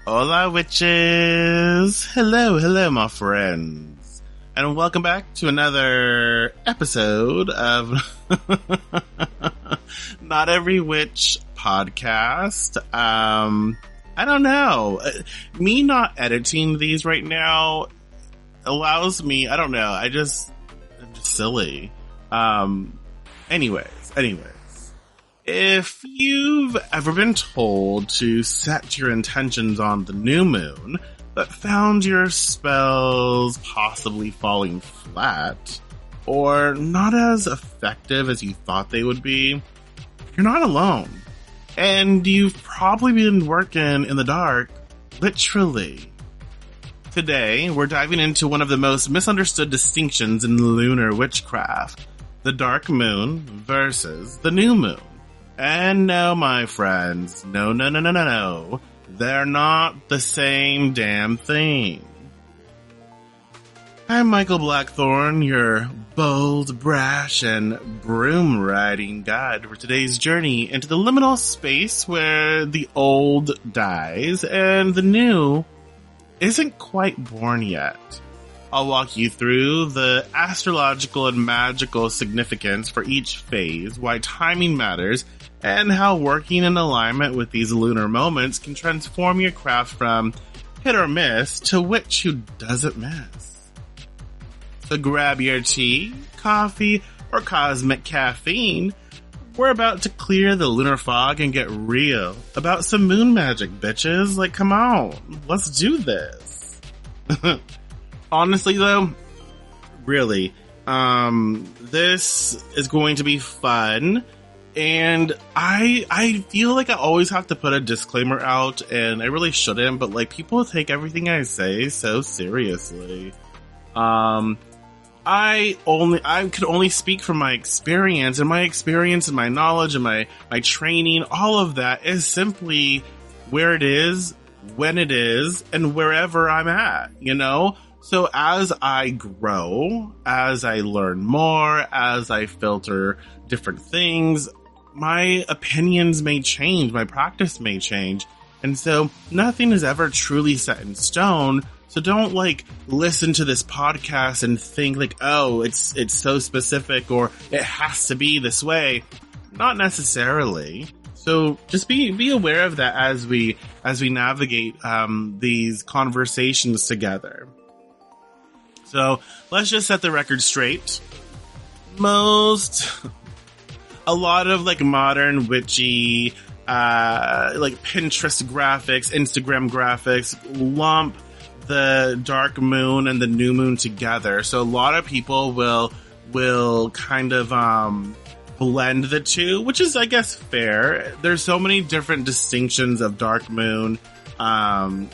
Hola, witches! Hello, my friends. And welcome back to another episode of Not Every Witch podcast. I don't know. Me not editing these right now allows me, I don't know, I'm just silly. Anyways. If you've ever been told to set your intentions on the new moon, but found your spells possibly falling flat, or not as effective as you thought they would be, you're not alone. And you've probably been working in the dark, literally. Today, we're diving into one of the most misunderstood distinctions in lunar witchcraft, the dark moon versus the new moon. And no, my friends, no. They're not the same damn thing. I'm Michael Blackthorn, your bold, brash, and broom-riding guide for today's journey into the liminal space where the old dies and the new isn't quite born yet. I'll walk you through the astrological and magical significance for each phase, why timing matters, and how working in alignment with these lunar moments can transform your craft from hit or miss to witch who doesn't miss. So grab your tea, coffee, or cosmic caffeine. We're about to clear the lunar fog and get real about some moon magic, bitches. Like, come on, let's do this. Honestly, though, really, this is going to be fun. And I feel like I always have to put a disclaimer out, and I really shouldn't, but like, people take everything I say so seriously. I could only speak from my experience, and my knowledge and my training, all of that is simply where it is, when it is, and wherever I'm at, you know? So as I grow, as I learn more, as I filter different things, my opinions may change, my practice may change. And so nothing is ever truly set in stone. So don't like listen to this podcast and think like, oh, it's so specific or it has to be this way. Not necessarily. So just be aware of that as we navigate these conversations together. So let's just set the record straight. A lot of like modern witchy, like Pinterest graphics, Instagram graphics lump the dark moon and the new moon together. So a lot of people will kind of blend the two, which is, I guess, fair. There's so many different distinctions of dark moon, but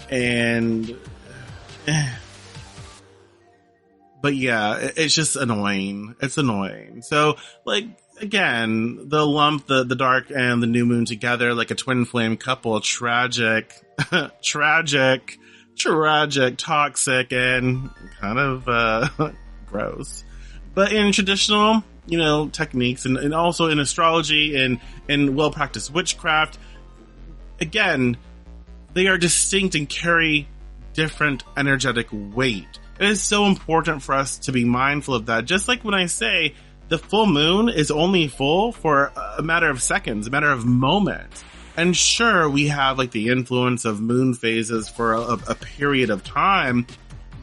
yeah, it's just annoying. It's annoying. So like, again, they'll lump the dark and the new moon together like a twin flame couple. Tragic, toxic, and kind of gross. But in traditional, techniques and also in astrology and well-practiced witchcraft, again, they are distinct and carry different energetic weight. It is so important for us to be mindful of that. Just like when I say the full moon is only full for a matter of seconds, a matter of moments. And sure, we have like the influence of moon phases for a period of time,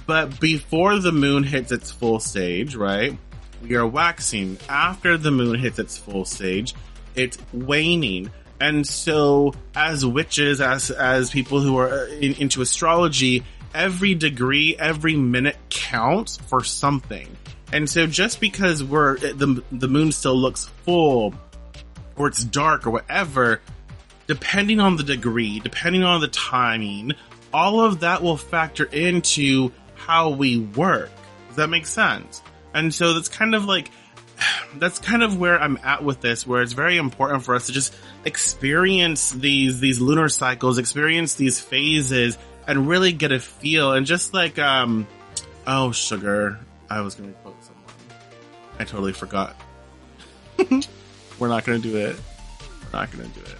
but before the moon hits its full stage, right, we are waxing. After the moon hits its full stage, it's waning. And so as witches, as people who are into astrology, every degree, every minute counts for something. And so just because the moon still looks full or it's dark or whatever, depending on the degree, depending on the timing, all of that will factor into how we work. Does that make sense? And so that's kind of where I'm at with this, where it's very important for us to just experience these lunar cycles, experience these phases, and really get a feel. And just like Oh, sugar. I was going to quote someone. I totally forgot. We're not going to do it. We're not going to do it.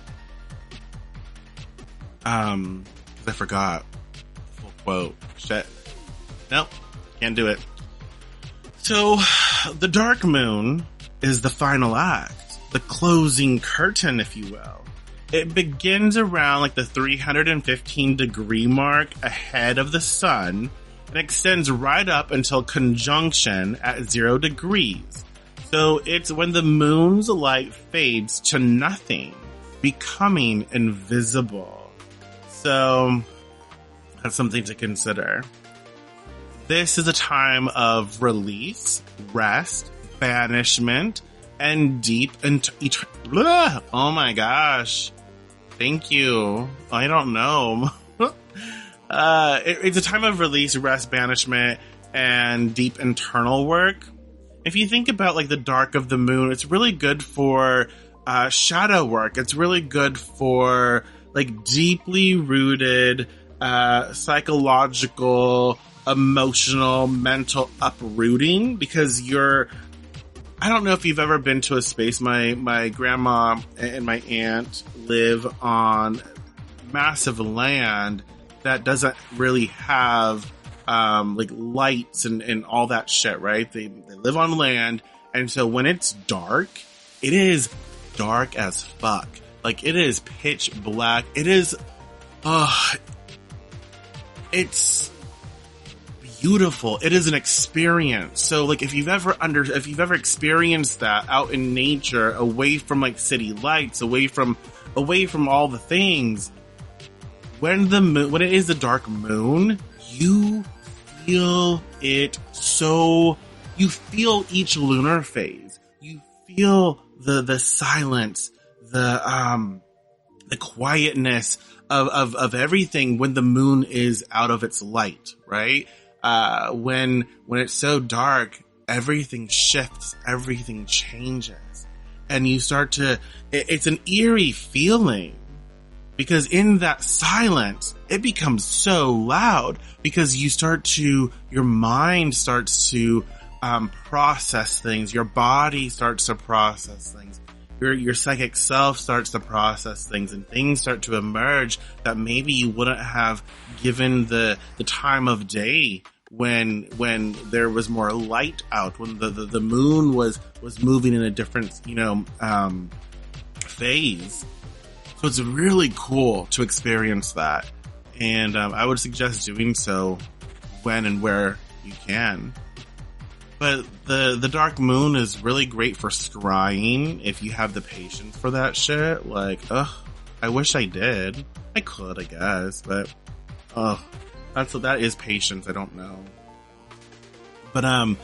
'Cause I forgot. Full quote. Shit. Nope. Can't do it. So, the dark moon is the final act. The closing curtain, if you will. It begins around like the 315 degree mark ahead of the sun and extends right up until conjunction at 0 degrees. So it's when the moon's light fades to nothing, becoming invisible. So that's something to consider. This is a time of release, rest, banishment, and deep oh my gosh. Thank you. I don't know. It's a time of release, rest, banishment, and deep internal work. If you think about like the dark of the moon, it's really good for shadow work. It's really good for like deeply rooted psychological, emotional, mental uprooting, because I don't know if you've ever been to a space. My grandma and my aunt live on massive land that doesn't really have like lights and all that shit, right? They live on land, and so when it's dark, it is dark as fuck. Like, it is pitch black. It is it's beautiful. It is an experience. So like if you've ever experienced that out in nature, away from like city lights, away from all the things, when it is the dark moon, you feel it. So you feel each lunar phase. You feel the silence, the quietness of everything when the moon is out of its light, right? When it's so dark, everything shifts, everything changes, and you start to, it's an eerie feeling, because in that silence, it becomes so loud, because your mind starts to process things, your body starts to process things, your psychic self starts to process things, and things start to emerge that maybe you wouldn't have given the time of day when there was more light out, when the moon was moving in a different, phase. So it's really cool to experience that. And I would suggest doing so when and where you can. But the dark moon is really great for scrying if you have the patience for that shit. Like, I wish I did. I could, I guess, but that is patience. I don't know. But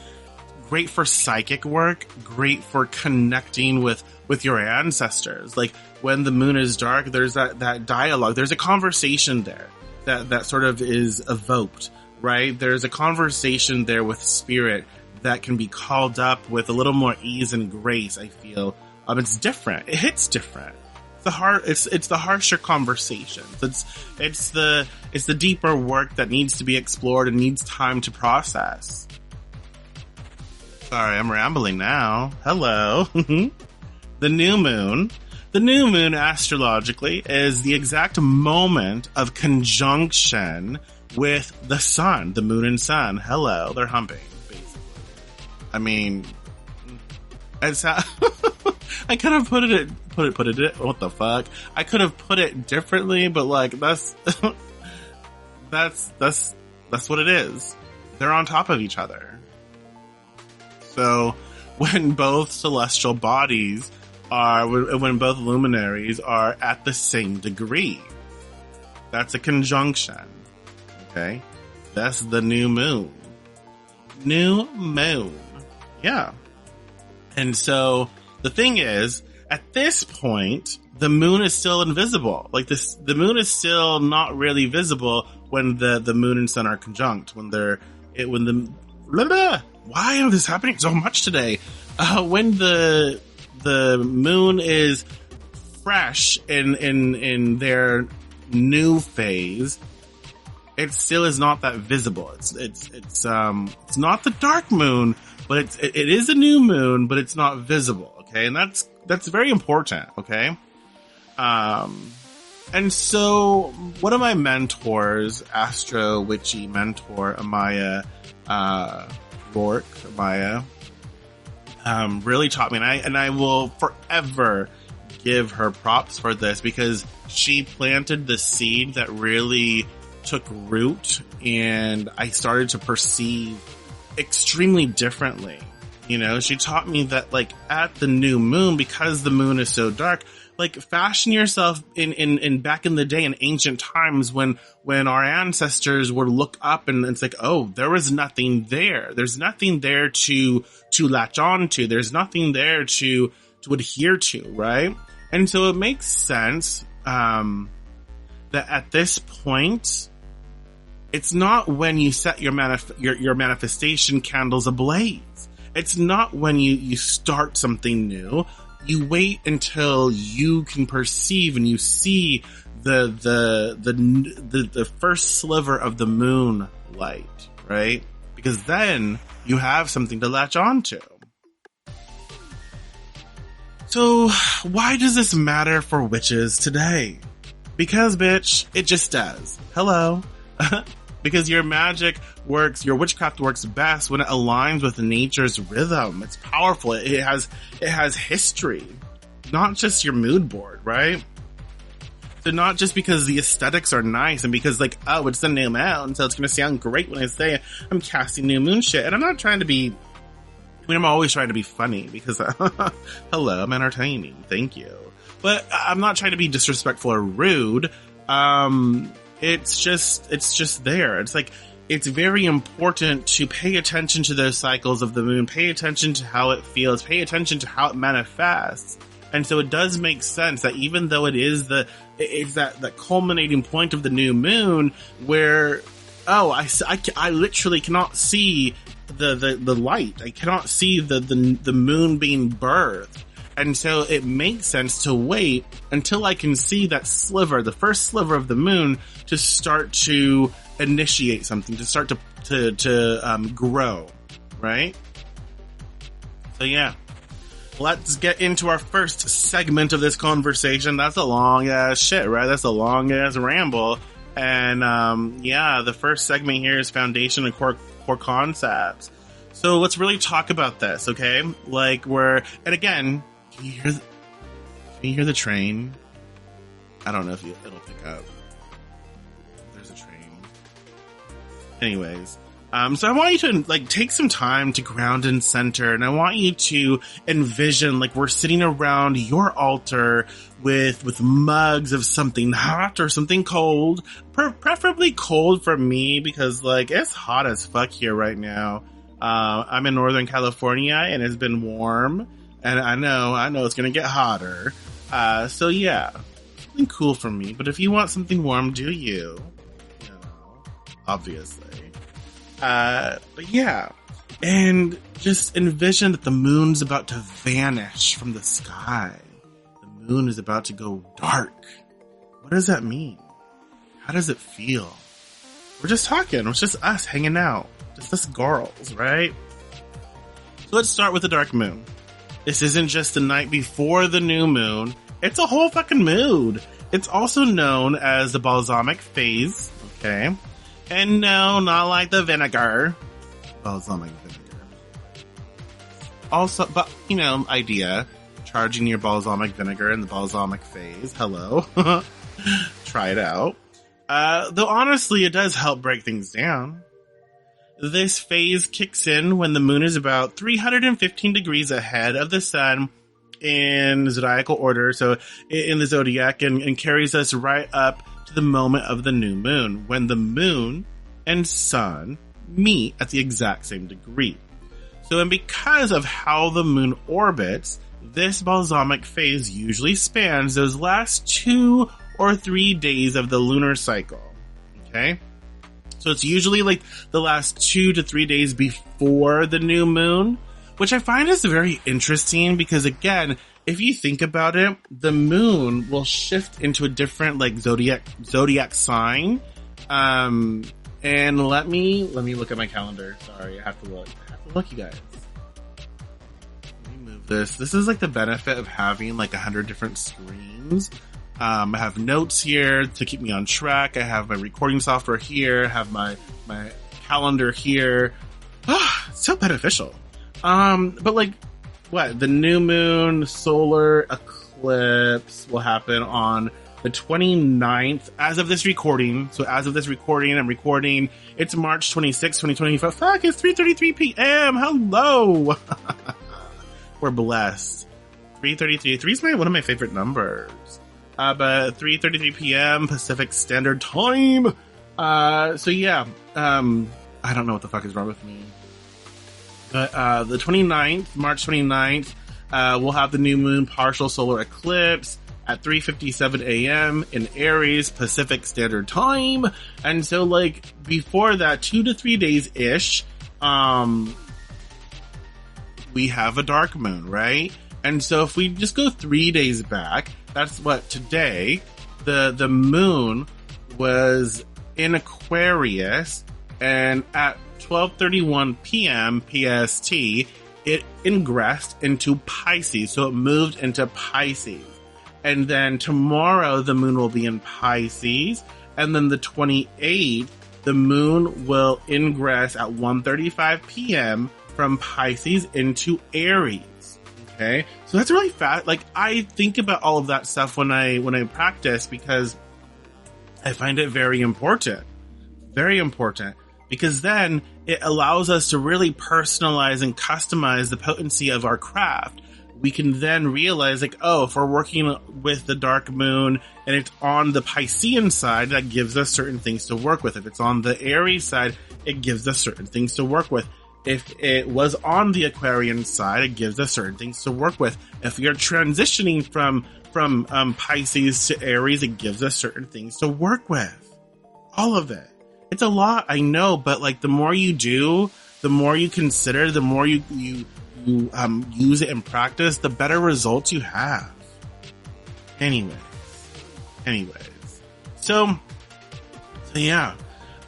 great for psychic work, great for connecting with your ancestors. Like, when the moon is dark, there's that dialogue, there's a conversation there that sort of is evoked, right? There's a conversation there with spirit that can be called up with a little more ease and grace, I feel. It's different. It hits different. It's the harsher conversations. It's the deeper work that needs to be explored and needs time to process. Sorry, I'm rambling now. Hello. The new moon. The new moon, astrologically, is the exact moment of conjunction with the sun, the moon and sun. Hello, they're humping, basically. I mean, it's how I could have put it. What the fuck? I could have put it differently, but like that's what it is. They're on top of each other. So when both celestial bodies when both luminaries are at the same degree, that's a conjunction. Okay, that's the new moon. New moon. Yeah. And so the thing is, at this point, the moon is still invisible. Like the moon is still not really visible when the moon and sun are conjunct. Why is this happening so much today? When the moon is fresh in their new phase, it still is not that visible. It's not the dark moon, but it is a new moon, but it's not visible. Okay. And that's very important. Okay. And so one of my mentors, Astro Witchy mentor, Amaya, really taught me, and I will forever give her props for this, because she planted the seed that really took root, and I started to perceive extremely differently. You know, she taught me that, like, at the new moon, because the moon is so dark, like, fashion yourself in back in the day, in ancient times, when our ancestors would look up and it's like, oh, there was nothing there. There's nothing there to latch on to. There's nothing there to adhere to, right? And so it makes sense, that at this point, it's not when you set your manifestation candles ablaze. It's not when you start something new. You wait until you can perceive and you see the first sliver of the moon light, right? Because then you have something to latch on to. So why does this matter for witches today? Because, bitch, it just does. Hello. Because your magic works, your witchcraft works best when it aligns with nature's rhythm. It's powerful. It has history, not just your mood board, right? So not just because the aesthetics are nice and because, like, oh, it's the new moon, so it's going to sound great when I say I'm casting new moon shit. And I'm not trying to be, I'm always trying to be funny because, hello, I'm entertaining. Thank you. But I'm not trying to be disrespectful or rude. It's just there. It's like, it's very important to pay attention to those cycles of the moon, pay attention to how it feels, pay attention to how it manifests. And so it does make sense that even though it's that culminating point of the new moon where, oh, I literally cannot see the light. I cannot see the moon being birthed. And so it makes sense to wait until I can see that sliver, the first sliver of the moon, to start to initiate something, to start to grow, right? So yeah, let's get into our first segment of this conversation. That's a long ass shit, right? That's a long ass ramble. And yeah, the first segment here is foundation and core concepts. So let's really talk about this, okay? Like and again, can you hear the train? I don't know if it'll pick up. There's a train. Anyways, so I want you to, like, take some time to ground and center, and I want you to envision, like, we're sitting around your altar with mugs of something hot or something cold, preferably cold for me because, like, it's hot as fuck here right now. I'm in Northern California and it's been warm. And I know it's going to get hotter. So yeah, something cool for me. But if you want something warm, do you? You know, obviously. But yeah. And just envision that the moon's about to vanish from the sky. The moon is about to go dark. What does that mean? How does it feel? We're just talking. It's just us hanging out. Just us girls, right? So let's start with the dark moon. This isn't just the night before the new moon. It's a whole fucking mood. It's also known as the balsamic phase. Okay. And no, not like the vinegar. Balsamic vinegar. Also, but, you know, idea. Charging your balsamic vinegar in the balsamic phase. Hello. Try it out. Though honestly, it does help break things down. This phase kicks in when the moon is about 315 degrees ahead of the sun in zodiacal order, so in the zodiac, and carries us right up to the moment of the new moon, when the moon and sun meet at the exact same degree. So, and because of how the moon orbits, this balsamic phase usually spans those last 2 or 3 days of the lunar cycle. Okay? So it's usually like the last 2 to 3 days before the new moon, which I find is very interesting because, again, if you think about it, the moon will shift into a different, like, zodiac sign And let me look at my calendar. Sorry, I have to look, you guys. Let me move this. This is like the benefit of having like 100 different screens. I have notes here to keep me on track. I have my recording software here. I have my calendar here. So beneficial. But like, what? The new moon solar eclipse will happen on the 29th as of this recording. So as of this recording, I'm recording. It's March 26, 2025. Fuck, it's 3:33 p.m. Hello. We're blessed. 3:33. 3 is one of my favorite numbers. But 3:33 p.m. Pacific Standard Time. So yeah. I don't know what the fuck is wrong with me. But the 29th, March 29th, we'll have the new moon partial solar eclipse at 3:57 a.m. in Aries Pacific Standard Time. And so like before that, 2 to 3 days-ish, we have a dark moon, right? And so if we just go 3 days back, that's what today, the moon was in Aquarius, and at 12:31 p.m. PST, it ingressed into Pisces. So it moved into Pisces. And then tomorrow, the moon will be in Pisces. And then the 28th, the moon will ingress at 1:35 p.m. from Pisces into Aries. Okay? So that's really fast. Like, I think about all of that stuff when I practice, because I find it very important. Very important. Because then it allows us to really personalize and customize the potency of our craft. We can then realize, like, oh, if we're working with the dark moon and it's on the Piscean side, that gives us certain things to work with. If it's on the Aries side, it gives us certain things to work with. If it was on the Aquarian side, it gives us certain things to work with. If you're transitioning from Pisces to Aries, it gives us certain things to work with. All of it. It's a lot, I know, but like the more you do, the more you consider, the more you use it in practice, the better results you have. Anyways. So yeah.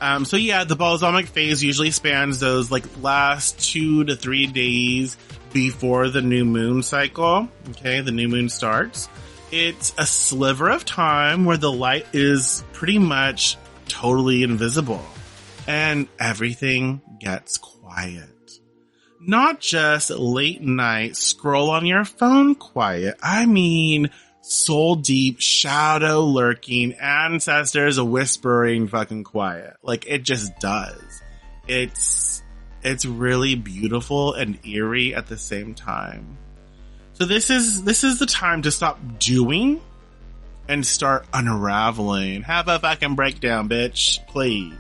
The balsamic phase usually spans those like last 2 to 3 days before the new moon cycle. Okay, the new moon starts. It's a sliver of time where the light is pretty much totally invisible and everything gets quiet. Not just late night scroll on your phone quiet. I mean soul deep, shadow lurking, ancestors whispering fucking quiet. Like it just does. It's really beautiful and eerie at the same time. So this is the time to stop doing and start unraveling. Have a fucking breakdown, bitch. Please.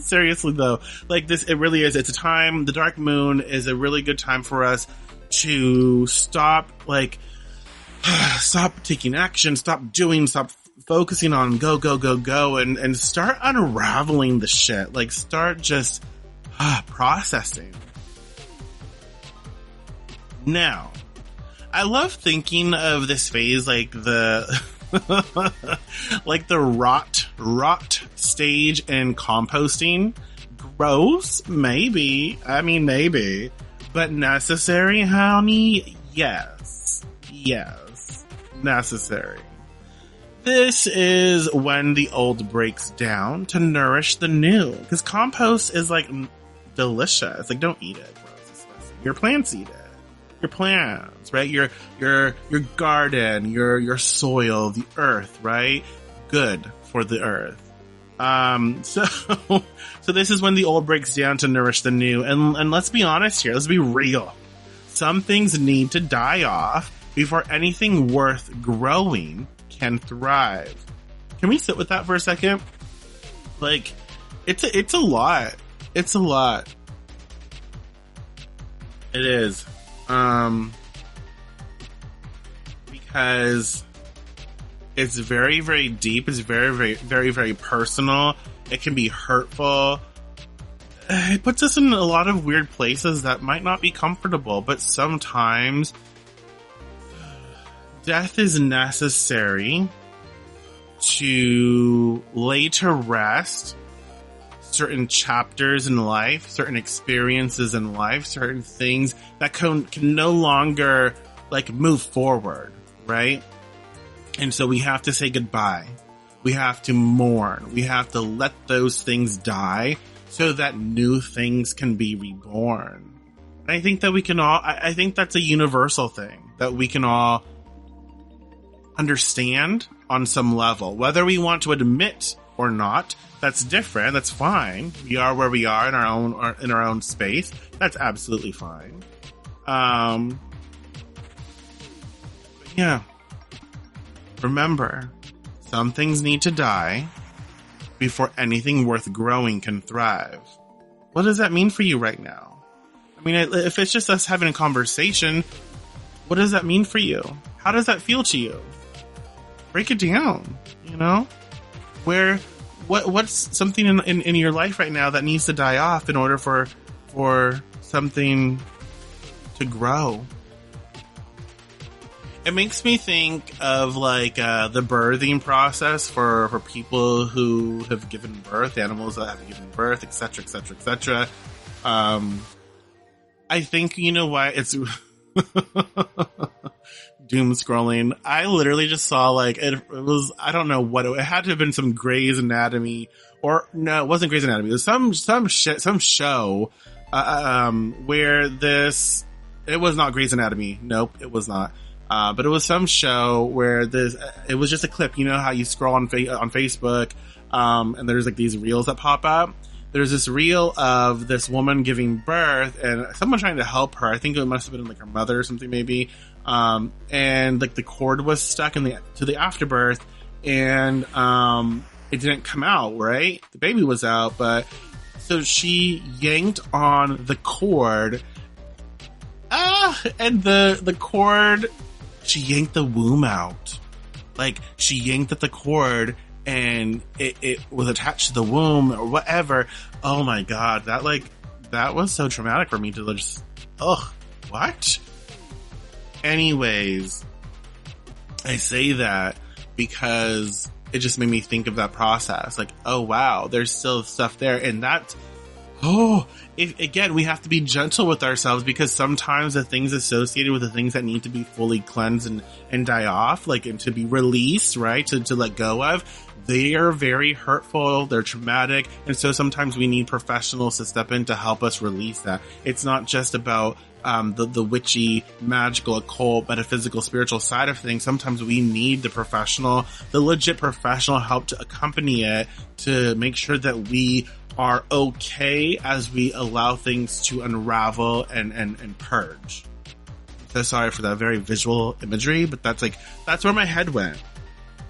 Seriously though, like this, it really is. It's a time, the dark moon is a really good time for us to stop, like, stop taking action, stop doing, stop focusing on go, and start unraveling the shit. Like, start just processing. Now, I love thinking of this phase like the like the rot stage in composting. Gross, maybe. I mean, maybe. But necessary, honey? Yes. Necessary. This is when the old breaks down to nourish the new. Because compost is like delicious. Like, don't eat it. Gross, disgusting. Your plants eat it. Your plants, right? Your garden, your soil, the earth, right? Good for the earth. So this is when the old breaks down to nourish the new. And let's be honest here. Let's be real. Some things need to die off before anything worth growing can thrive. Can we sit with that for a second? Like, it's a lot. It's a lot. It is. Because it's very, very deep. It's very, very, very, very personal. It can be hurtful. It puts us in a lot of weird places that might not be comfortable, but sometimes death is necessary to lay to rest certain chapters in life, certain experiences in life, certain things that can no longer like move forward, right? And so we have to say goodbye. We have to mourn. We have to let those things die so that new things can be reborn. And I think that we can all, I think that's a universal thing that we can all understand on some level, whether we want to admit or not. That's different. That's fine. We are where we are in our own space. That's absolutely fine. Yeah. Remember, some things need to die before anything worth growing can thrive. What does that mean for you right now? I mean, if it's just us having a conversation, what does that mean for you? How does that feel to you? Break it down, you know? What's something in your life right now that needs to die off in order for something to grow? It makes me think of like the birthing process for people who have given birth, animals that have given birth, etc., etc., etc. I think, you know what, it's doom scrolling. I literally just saw like it was, I don't know what it had to have been, some Grey's Anatomy, or no, it wasn't Grey's Anatomy. It was some show where this, it was not Grey's Anatomy. Nope, it was not. But it was some show where it was just a clip. You know how you scroll on Facebook, and there's like these reels that pop up. There's this reel of this woman giving birth and someone trying to help her. I think it must have been like her mother or something maybe. And like the cord was stuck to the afterbirth, and it didn't come out, right? The baby was out, but so she yanked on the cord. And the cord, she yanked the womb out. Like, she yanked at the cord and it was attached to the womb or whatever. Oh my God. That was so traumatic for me to just, what? Anyways, I say that because it just made me think of that process. Like, oh wow, there's still stuff there. And that's, again, we have to be gentle with ourselves, because sometimes the things associated with the things that need to be fully cleansed and die off, like, and to be released, right? To let go of, they are very hurtful. They're traumatic. And so sometimes we need professionals to step in to help us release that. It's not just about the witchy, magical, occult, metaphysical, spiritual side of things. Sometimes we need the legit professional help to accompany it, to make sure that we are okay as we allow things to unravel and purge. So sorry for that very visual imagery, but that's where my head went.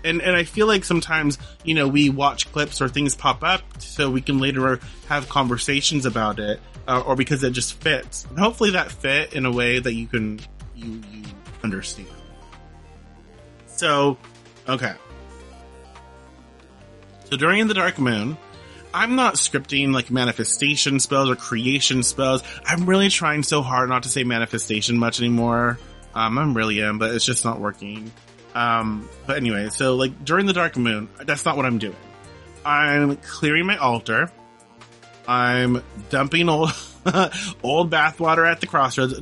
And I feel like sometimes, you know, we watch clips or things pop up so we can later have conversations about it, or because it just fits. And hopefully that fit in a way that you understand. So, okay. So during the dark moon, I'm not scripting like manifestation spells or creation spells. I'm really trying so hard not to say manifestation much anymore. I really am, but it's just not working. But anyway, so like during the dark moon, that's not what I'm doing. I'm clearing my altar. I'm dumping old bathwater at the crossroads.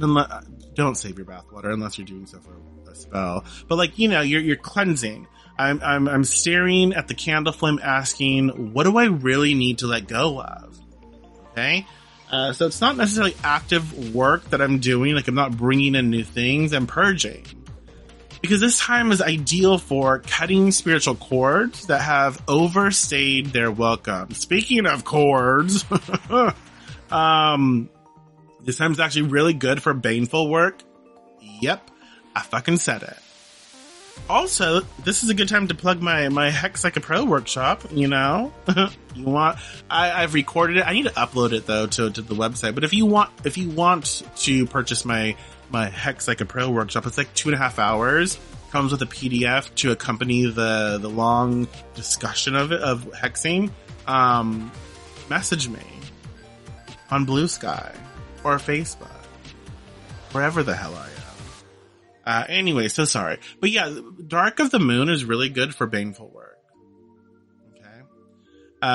Don't save your bathwater unless you're doing so for a spell. But like, you know, you're cleansing. I'm staring at the candle flame, asking, what do I really need to let go of? Okay. So it's not necessarily active work that I'm doing. Like, I'm not bringing in new things. I'm purging, because this time is ideal for cutting spiritual cords that have overstayed their welcome. Speaking of cords, this time is actually really good for baneful work. Yep. I fucking said it. Also, this is a good time to plug my Hex Psycho Pro workshop, you know? I've recorded it. I need to upload it though to the website. But if you want to purchase my Hex Psycho Pro workshop, it's like 2.5 hours. Comes with a PDF to accompany the long discussion of hexing. Message me on Blue Sky or Facebook, wherever the hell I am. Anyway, so sorry. But yeah, Dark of the Moon is really good for baneful work.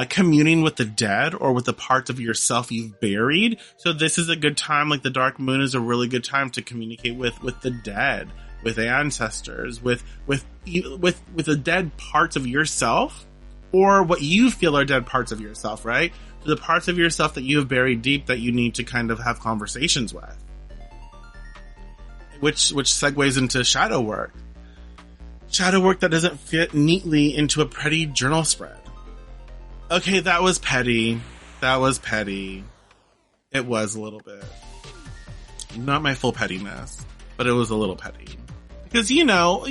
communing with the dead or with the parts of yourself you've buried. So this is a good time. Like the dark moon is a really good time to communicate with the dead, with ancestors, with the dead parts of yourself, or what you feel are dead parts of yourself, right? So the parts of yourself that you have buried deep that you need to kind of have conversations with. Which segues into shadow work. Shadow work that doesn't fit neatly into a pretty journal spread. Okay, that was petty. That was petty. It was a little bit. Not my full pettiness, but it was a little petty. Because you know,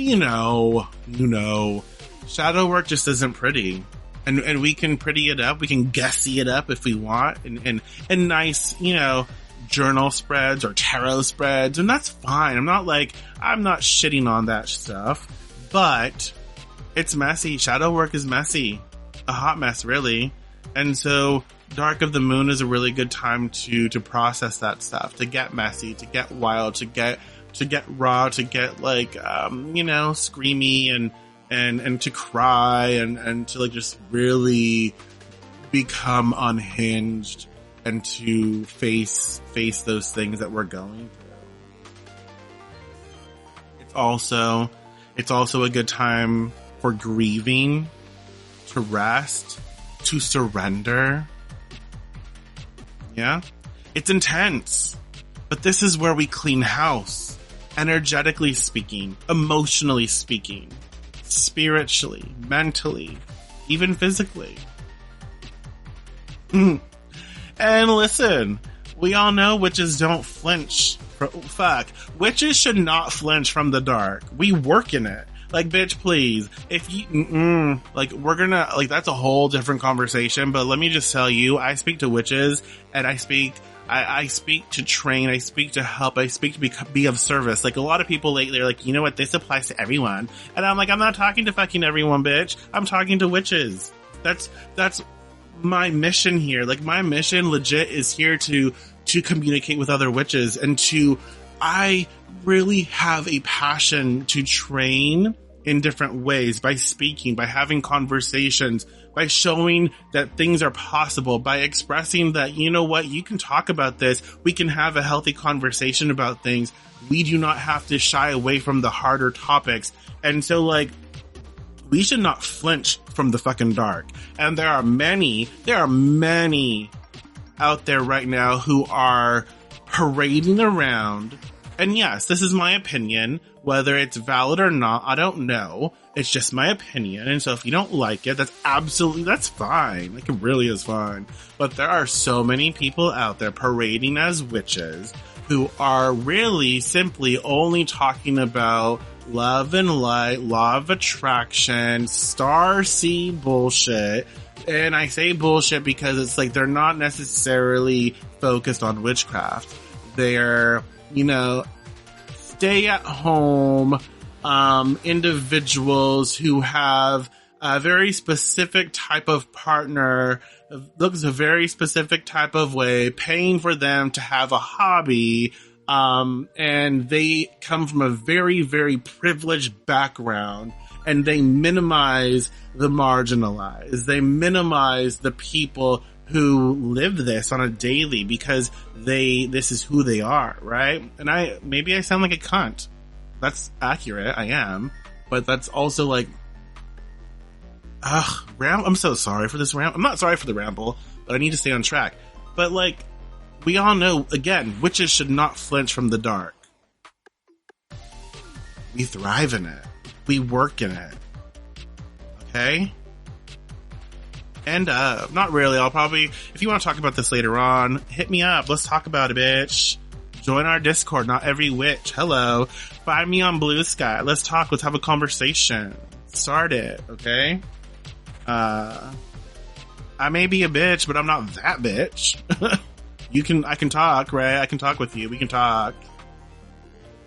shadow work just isn't pretty. And we can pretty it up, we can guessy it up if we want, and nice, journal spreads or tarot spreads, and that's fine. I'm not shitting on that stuff, but it's messy. Shadow work is messy. A hot mess, really. And so Dark of the Moon is a really good time to process that stuff, to get messy, to get wild, to get raw, to get screamy and to cry and to like just really become unhinged and to face those things that we're going through. It's also a good time for grieving, to rest, to surrender. Yeah? It's intense. But this is where we clean house. Energetically speaking, emotionally speaking, spiritually, mentally, even physically. And listen, we all know witches don't flinch. Witches should not flinch from the dark. We work in it. Like, bitch, please. If you, we're gonna, that's a whole different conversation, but let me just tell you, I speak to witches, and I speak to train, I speak to help, I speak to be of service. Like, a lot of people lately are like, you know what, this applies to everyone. And I'm like, I'm not talking to fucking everyone, bitch. I'm talking to witches. That's my mission here. Like, my mission legit is here to communicate with other witches, and I really have a passion to train in different ways, by speaking, by having conversations, by showing that things are possible, by expressing that, you know what, you can talk about this, we can have a healthy conversation about things, we do not have to shy away from the harder topics. And so, we should not flinch from the fucking dark. And there are many out there right now who are parading around. And yes, this is my opinion. Whether it's valid or not, I don't know. It's just my opinion. And so if you don't like it, that's fine. Like, it really is fine. But there are so many people out there parading as witches who are really simply only talking about love and light, law of attraction, starseed bullshit. And I say bullshit because it's like they're not necessarily focused on witchcraft. They're, stay at home individuals who have a very specific type of partner, looks a very specific type of way, paying for them to have a hobby, and they come from a very, very privileged background, and they minimize the marginalized. They minimize the people who live this on a daily because this is who they are, right? And maybe I sound like a cunt. That's accurate, I am. But that's also like, I'm so sorry for this ramble. I'm not sorry for the ramble, but I need to stay on track. But we all know, again, witches should not flinch from the dark. We thrive in it. We work in it. Okay? Not really. I'll probably, if you want to talk about this later on, hit me up. Let's talk about it, bitch. Join our Discord, Not Every Witch. Hello. Find me on Blue Sky. Let's talk. Let's have a conversation. Start it, okay? I may be a bitch, but I'm not that bitch. I can talk, right? I can talk with you. We can talk.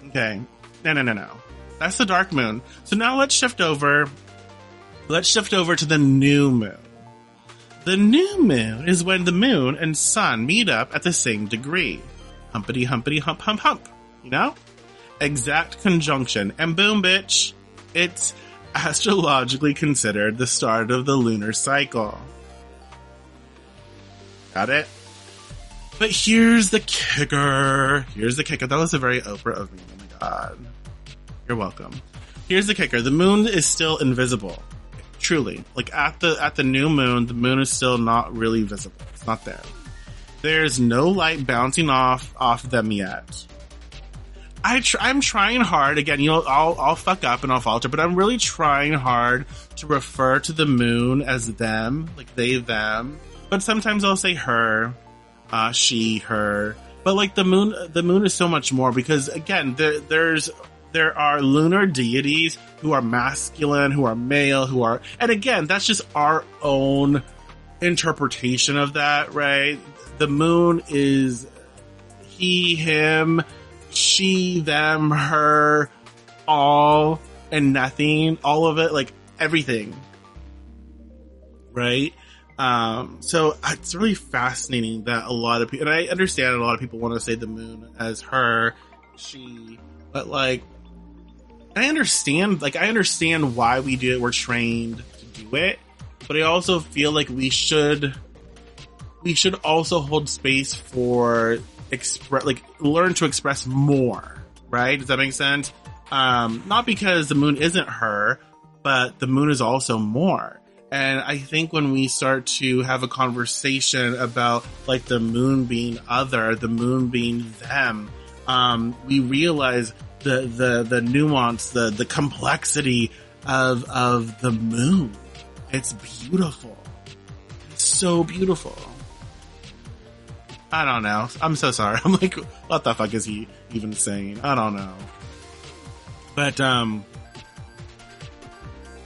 Okay. No. That's the dark moon. So now let's shift over to the new moon. The new moon is when the moon and sun meet up at the same degree. Humpity humpity hump hump hump. Exact conjunction. And boom, bitch. It's astrologically considered the start of the lunar cycle. Got it? But here's the kicker. That was a very Oprah of me. Oh my God. You're welcome. Here's the kicker. The moon is still invisible. Truly. Like at the new moon, the moon is still not really visible. It's not there. There's no light bouncing off them yet. I'm trying hard. Again, I'll fuck up and I'll falter, but I'm really trying hard to refer to the moon as them, like they, them. But sometimes I'll say her, she, her. But like the moon is so much more because again, there are lunar deities who are masculine, who are male, and again, that's just our own interpretation of that, right? The moon is he, him, she, them, her, all and nothing, all of it, like everything, right? So it's really fascinating that a lot of people, and I understand a lot of people want to say the moon as her, she, but like, I understand why we do it. We're trained to do it, but I also feel like we should also hold space for learn to express more, right? Does that make sense? Not because the moon isn't her, but the moon is also more. And I think when we start to have a conversation about like the moon being other, the moon being them, we realize the nuance, the complexity of the moon. It's beautiful. It's so beautiful. I don't know. I'm so sorry. I'm like, what the fuck is he even saying? I don't know. But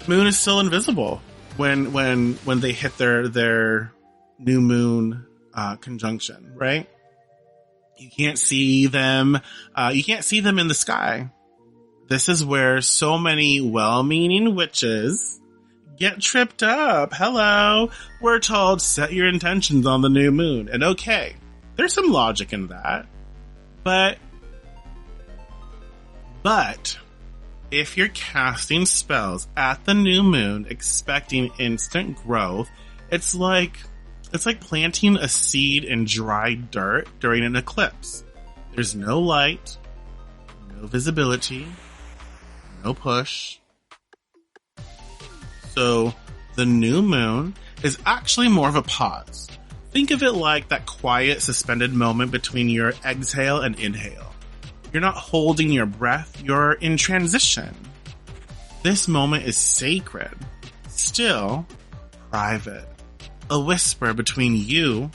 moon is still invisible when they hit their new moon conjunction, right? You can't see them. You can't see them in the sky. This is where so many well-meaning witches get tripped up. Hello. We're told set your intentions on the new moon. And okay, there's some logic in that. But if you're casting spells at the new moon expecting instant growth, it's like planting a seed in dry dirt during an eclipse. There's no light, no visibility, no push. So the new moon is actually more of a pause. Think of it like that quiet, suspended moment between your exhale and inhale. You're not holding your breath, you're in transition. This moment is sacred, still private. A whisper between you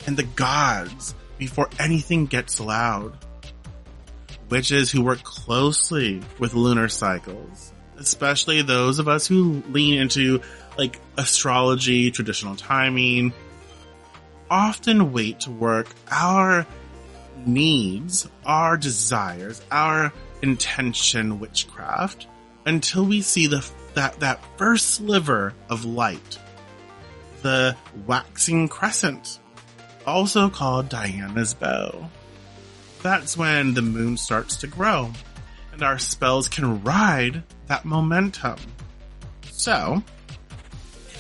and the gods before anything gets loud. Witches who work closely with lunar cycles, especially those of us who lean into like astrology, traditional timing, often wait to work our needs, our desires, our intention witchcraft until we see that first sliver of light. The waxing crescent, also called Diana's bow. That's when the moon starts to grow, and our spells can ride that momentum. So,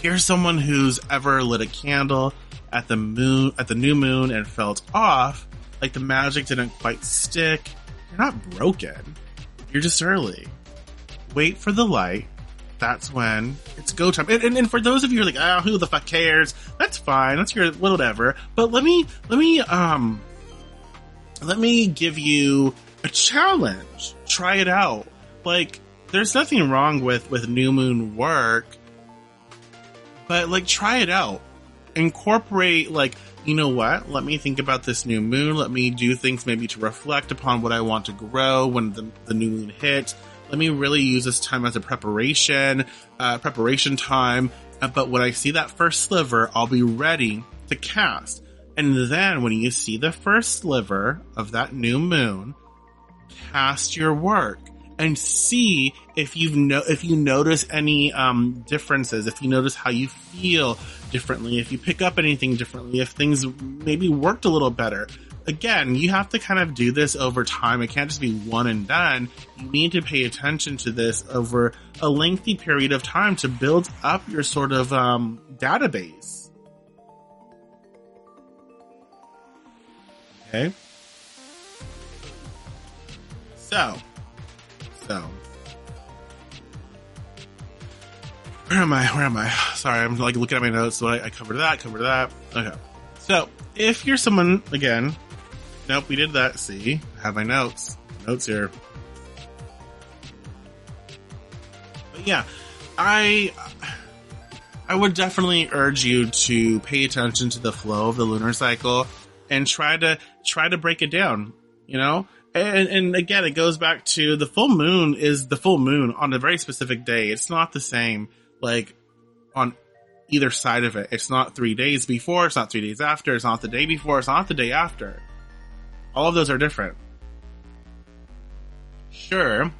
here's someone who's ever lit a candle at the new moon and felt off, like the magic didn't quite stick. You're not broken. You're just early. Wait for the light. That's when it's go time. And for those of you who are like, who the fuck cares? That's fine. That's your whatever. But let me give you a challenge. Try it out. Like, there's nothing wrong with new moon work, but like, try it out. Incorporate, like, you know what? Let me think about this new moon. Let me do things maybe to reflect upon what I want to grow when the new moon hits. Let me really use this time as a preparation time. But when I see that first sliver, I'll be ready to cast. And then when you see the first sliver of that new moon, cast your work and see if you notice any differences, if you notice how you feel differently, if you pick up anything differently, if things maybe worked a little better. Again, you have to kind of do this over time. It can't just be one and done. You need to pay attention to this over a lengthy period of time to build up your sort of database. Okay. So. Where am I? Sorry, I'm like looking at my notes. So I covered that. Okay. So, if you're someone, again, nope, we did that. See, I have my notes here. But yeah, I would definitely urge you to pay attention to the flow of the lunar cycle and try to break it down, you know? And again, it goes back to the full moon is the full moon on a very specific day. It's not the same, like, on either side of it. It's not 3 days before, it's not 3 days after, it's not the day before, it's not the day after. All of those are different. Sure,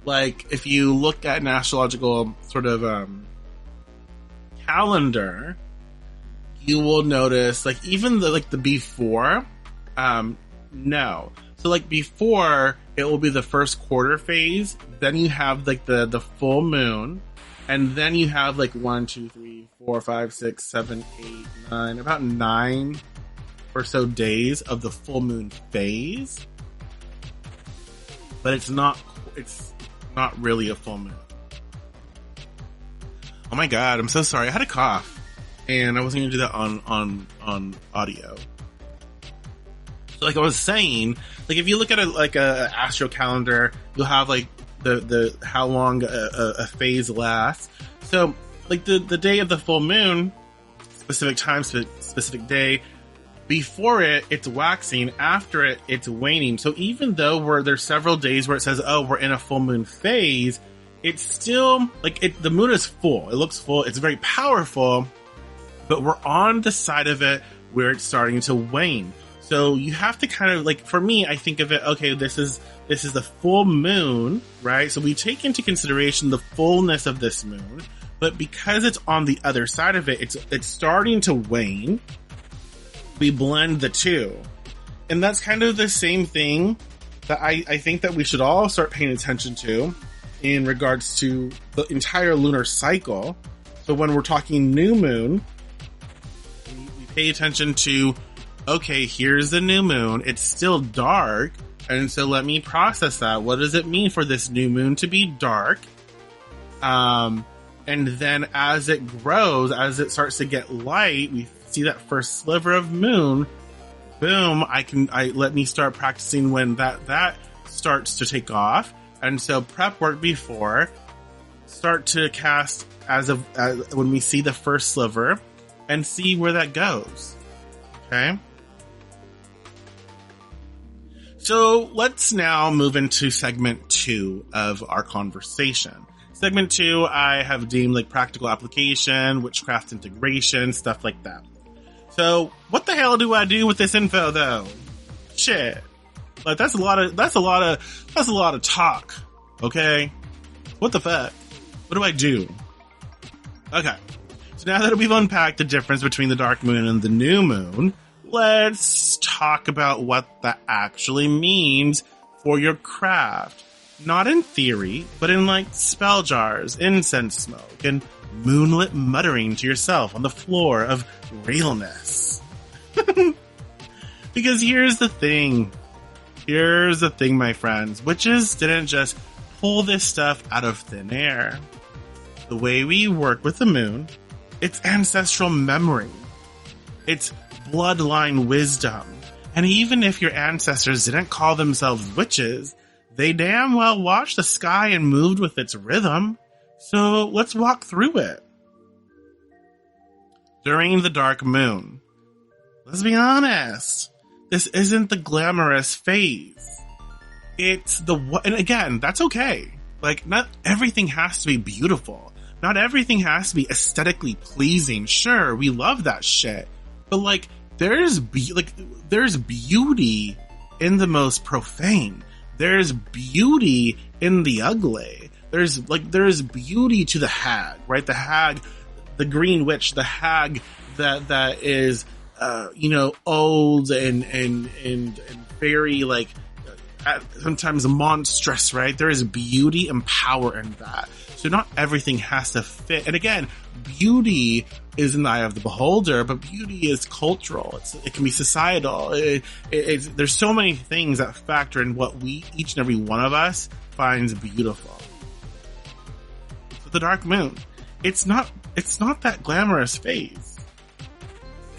like, if you look at an astrological sort of calendar, you will notice, like, even the before, no. So, like, before, it will be the first quarter phase, then you have, like, the full moon, and then you have, like, 1, 2, 3, 4, 5, 6, 7, 8, 9, about 9 or so days of the full moon phase. But it's not really a full moon. Oh my god, I'm so sorry. I had a cough, and I wasn't going to do that on audio. So like I was saying, like if you look at a astro calendar, you'll have like the how long a phase lasts. So like the day of the full moon, specific time, specific day, before it's waxing, after it's waning. So even though there's several days where it says, oh, we're in a full moon phase, it's still like the moon is full. It looks full. It's very powerful, but we're on the side of it where it's starting to wane. So you have to kind of, like, for me, I think of it, okay, this is the full moon, right? So we take into consideration the fullness of this moon, but because it's on the other side of it, it's starting to wane. We blend the two. And that's kind of the same thing that I think that we should all start paying attention to in regards to the entire lunar cycle. So when we're talking new moon, we pay attention to, okay, here's the new moon. It's still dark. And so let me process that. What does it mean for this new moon to be dark? And then as it grows, as it starts to get light, we see that first sliver of moon. Boom. Let me start practicing when that starts to take off. And so prep work before, start to cast as when we see the first sliver and see where that goes. Okay. So let's now move into segment 2 of our conversation. Segment 2, I have deemed like practical application, witchcraft integration, stuff like that. So what the hell do I do with this info though? Shit. Like that's a lot of talk. Okay. What the fuck? What do I do? Okay. So now that we've unpacked the difference between the dark moon and the new moon, let's talk about what that actually means for your craft. Not in theory, but in like spell jars, incense smoke, and moonlit muttering to yourself on the floor of realness. Because here's the thing, my friends. Witches didn't just pull this stuff out of thin air. The way we work with the moon, it's ancestral memory. It's bloodline wisdom. And even if your ancestors didn't call themselves witches, they damn well watched the sky and moved with its rhythm. So let's walk through it. During the dark moon, let's be honest, this isn't the glamorous phase. It's and again, that's okay. Like, not everything has to be beautiful. Not everything has to be aesthetically pleasing. Sure, we love that shit. But like, there's beauty in the most profane. There's beauty in the ugly. There's beauty to the hag, right? The hag, the green witch, the hag that is, old and very like sometimes monstrous, right? There is beauty and power in that. So not everything has to fit. And again, beauty is in the eye of the beholder, but beauty is cultural. It can be societal. There's so many things that factor in what each and every one of us finds beautiful. So the dark moon, it's not that glamorous phase.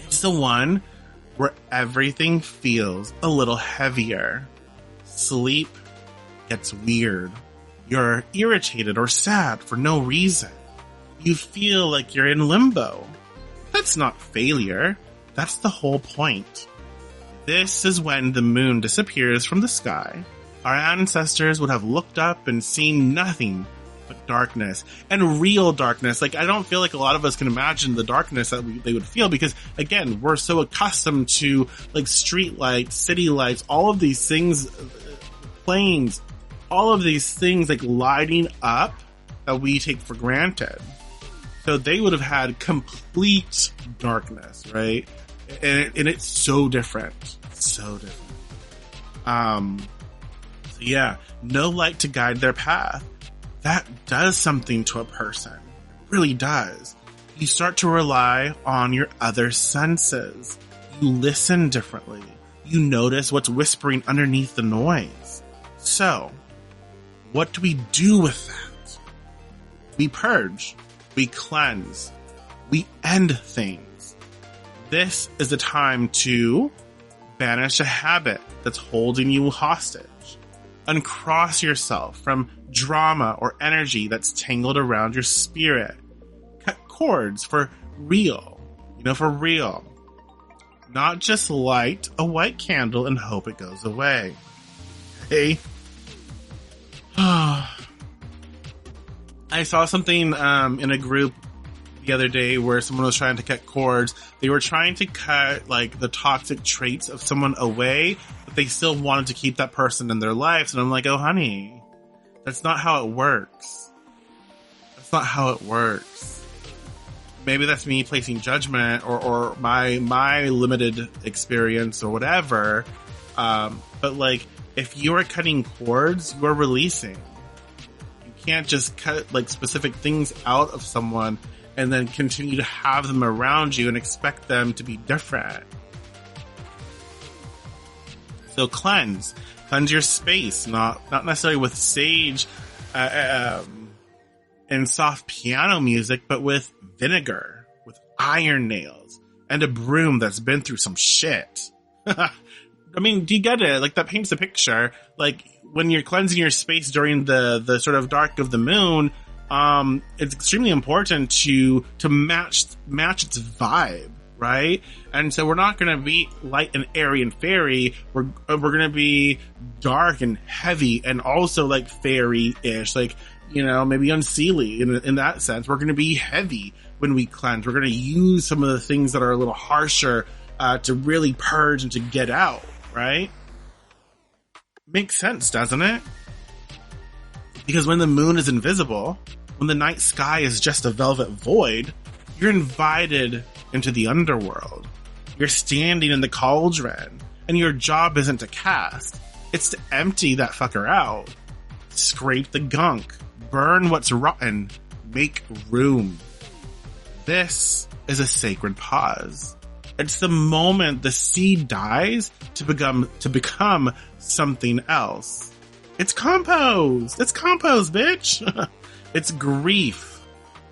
It's the one where everything feels a little heavier. Sleep gets weird. You're irritated or sad for no reason. You feel like you're in limbo. That's not failure. That's the whole point. This is when the moon disappears from the sky. Our ancestors would have looked up and seen nothing but darkness, and real darkness. Like, I don't feel like a lot of us can imagine the darkness that they would feel, because again, we're so accustomed to like street lights, city lights, all of these things, planes, all of these things like lighting up that we take for granted. So they would have had complete darkness, right? And it's so different. So different. So yeah, no light to guide their path. That does something to a person. It really does. You start to rely on your other senses. You listen differently. You notice what's whispering underneath the noise. So, what do we do with that? We purge. We cleanse. We end things. This is the time to banish a habit that's holding you hostage. Uncross yourself from drama or energy that's tangled around your spirit. Cut cords for real. For real. Not just light a white candle and hope it goes away. Hey. I saw something in a group the other day where someone was trying to cut cords. They were trying to cut like the toxic traits of someone away, but they still wanted to keep that person in their lives. And I'm like, oh honey, that's not how it works. That's not how it works. Maybe that's me placing judgment or my limited experience or whatever. But like, if you are cutting cords, you are releasing. You can't just cut like specific things out of someone and then continue to have them around you and expect them to be different. So cleanse your space, not necessarily with sage and soft piano music, but with vinegar, with iron nails, and a broom that's been through some shit. I mean, do you get it? Like, that paints a picture. Like, when you're cleansing your space during the sort of dark of the moon, it's extremely important to match its vibe, right? And so we're not going to be light and airy and fairy. We're going to be dark and heavy and also like fairy-ish, like, maybe unseelie in that sense. We're going to be heavy when we cleanse. We're going to use some of the things that are a little harsher to really purge and to get out, right? Makes sense, doesn't it? Because when the moon is invisible, when the night sky is just a velvet void, you're invited into the underworld. You're standing in the cauldron, and your job isn't to cast. It's to empty that fucker out. Scrape the gunk. Burn what's rotten. Make room. This is a sacred pause. It's the moment the seed dies to become something else. It's compost. It's compost, bitch. It's grief.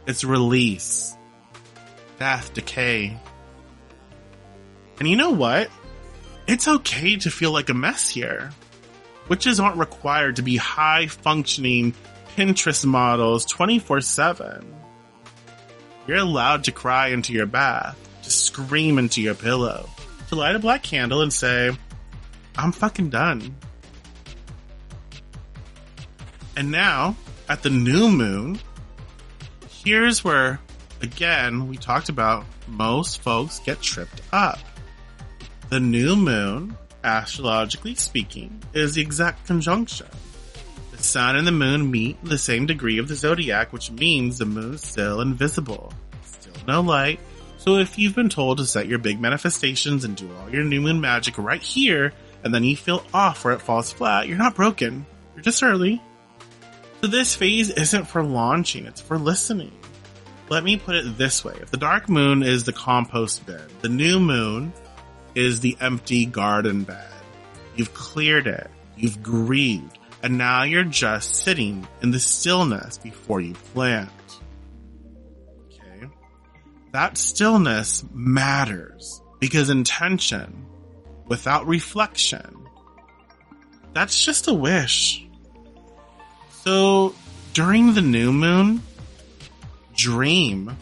It's release. Death, decay. And you know what? It's okay to feel like a mess here. Witches aren't required to be high-functioning Pinterest models 24/7. You're allowed to cry into your bath, to scream into your pillow, to light a black candle and say, I'm fucking done. And now, at the new moon, here's where, again, we talked about most folks get tripped up. The new moon, astrologically speaking, is the exact conjunction. The sun and the moon meet in the same degree of the zodiac, which means the moon is still invisible. Still no light. So if you've been told to set your big manifestations and do all your new moon magic right here, and then you feel off where it falls flat, you're not broken. You're just early. So this phase isn't for launching, it's for listening. Let me put it this way. If the dark moon is the compost bin, the new moon is the empty garden bed. You've cleared it, you've grieved, and now you're just sitting in the stillness before you plant. Okay? That stillness matters because intention without reflection, that's just a wish. So during the new moon, dream.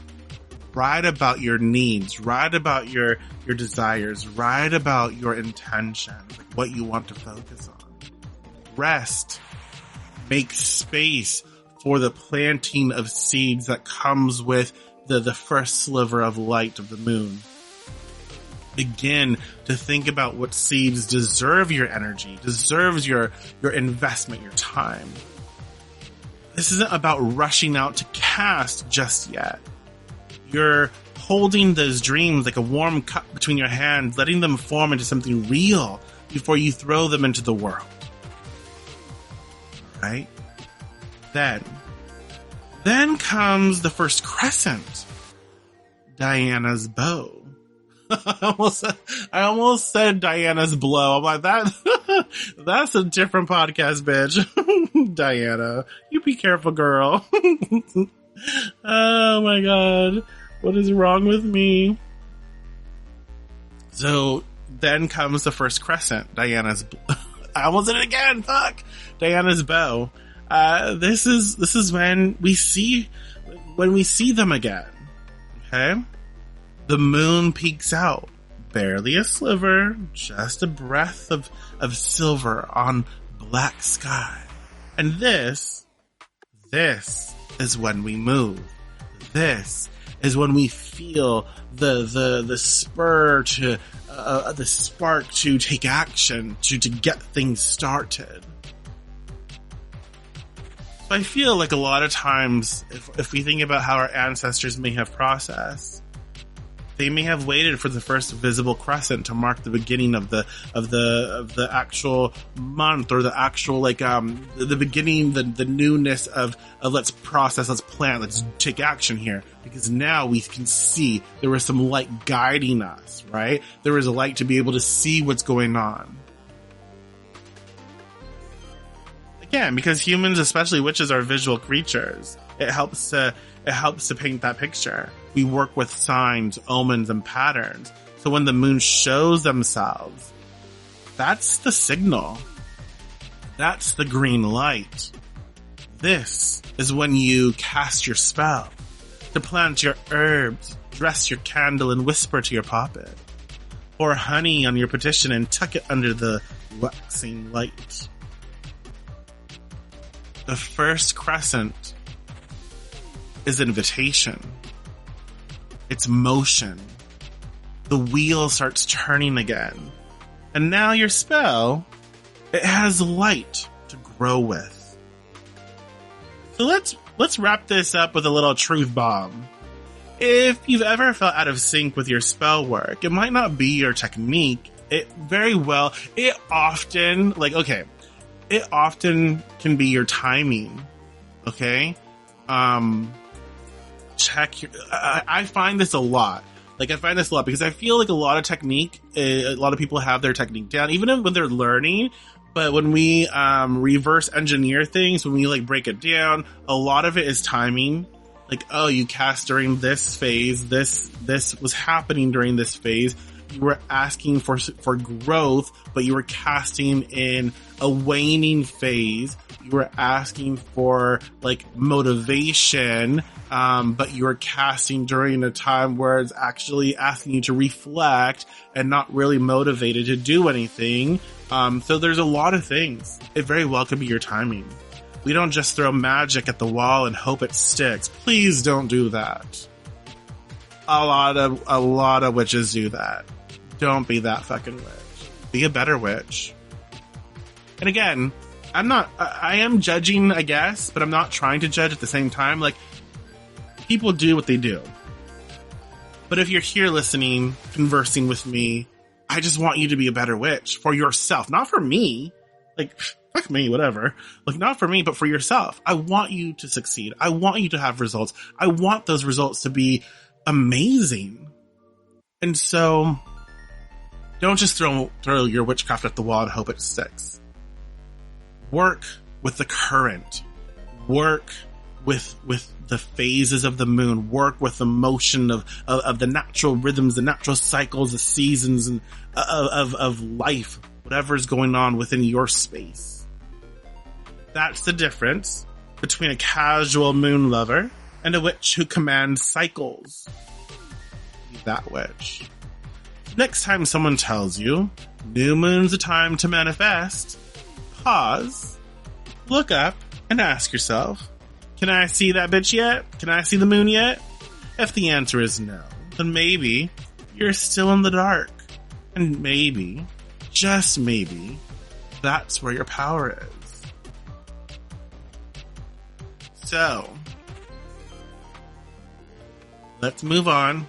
Write about your needs. Write about your desires. Write about your intention, like what you want to focus on. Rest. Make space for the planting of seeds that comes with the first sliver of light of the moon. Begin to think about what seeds deserve your energy, deserves your investment, your time. This isn't about rushing out to cast just yet. You're holding those dreams like a warm cup between your hands, letting them form into something real before you throw them into the world. Right? Then comes the first crescent. Diana's bow. I almost said Diana's blow. I'm like, that's a different podcast, bitch. Diana, you be careful, girl. Oh my god. What is wrong with me? So then comes the first crescent. Diana's I almost did it again. Fuck. Diana's bow. This is when we see them again. Okay? The moon peeks out, barely a sliver, just a breath of silver on black sky. And this is when we move. This is when we feel the spur to, the spark to take action, to get things started. So I feel like a lot of times, if we think about how our ancestors may have processed, they may have waited for the first visible crescent to mark the beginning of the actual month, or the actual the beginning, the newness of let's process, let's plant, let's take action here, because now we can see there was some light guiding us, right? There was a light to be able to see what's going on. Again, because humans, especially witches, are visual creatures. It helps to paint that picture. We work with signs, omens, and patterns. So when the moon shows themselves, that's the signal. That's the green light. This is when you cast your spell, to plant your herbs, dress your candle, and whisper to your puppet. Pour honey on your petition and tuck it under the waxing light. The first crescent is invitation. It's motion. The wheel starts turning again. And now your spell, it has light to grow with. So let's wrap this up with a little truth bomb. If you've ever felt out of sync with your spell work, it might not be your technique. It often can be your timing. Okay? I find this a lot. Because I feel like a lot of people have their technique down, even when they're learning. But when we reverse engineer things, when we break it down, a lot of it is timing. You cast during this phase. This was happening during this phase. You were asking for growth, but you were casting in a waning phase. You were asking for motivation, but you were casting during a time where it's actually asking you to reflect and not really motivated to do anything. So there's a lot of things. It very well could be your timing. We don't just throw magic at the wall and hope it sticks. Please don't do that. A lot of witches do that. Don't be that fucking witch. Be a better witch. And again, I am judging, I guess, but I'm not trying to judge at the same time. People do what they do. But if you're here listening, conversing with me, I just want you to be a better witch for yourself, not for me. Like, fuck me, whatever. Like, not for me, but for yourself. I want you to succeed. I want you to have results. I want those results to be amazing. And so, don't just throw your witchcraft at the wall and hope it sticks. Work with the current. Work with the phases of the moon. Work with the motion of the natural rhythms, the natural cycles, the seasons and of life, whatever is going on within your space. That's the difference between a casual moon lover and a witch who commands cycles. Be that witch. Next time someone tells you, new moon's a time to manifest, pause, look up, and ask yourself, can I see that bitch yet? Can I see the moon yet? If the answer is no, then maybe you're still in the dark. And maybe, just maybe, that's where your power is. So, let's move on.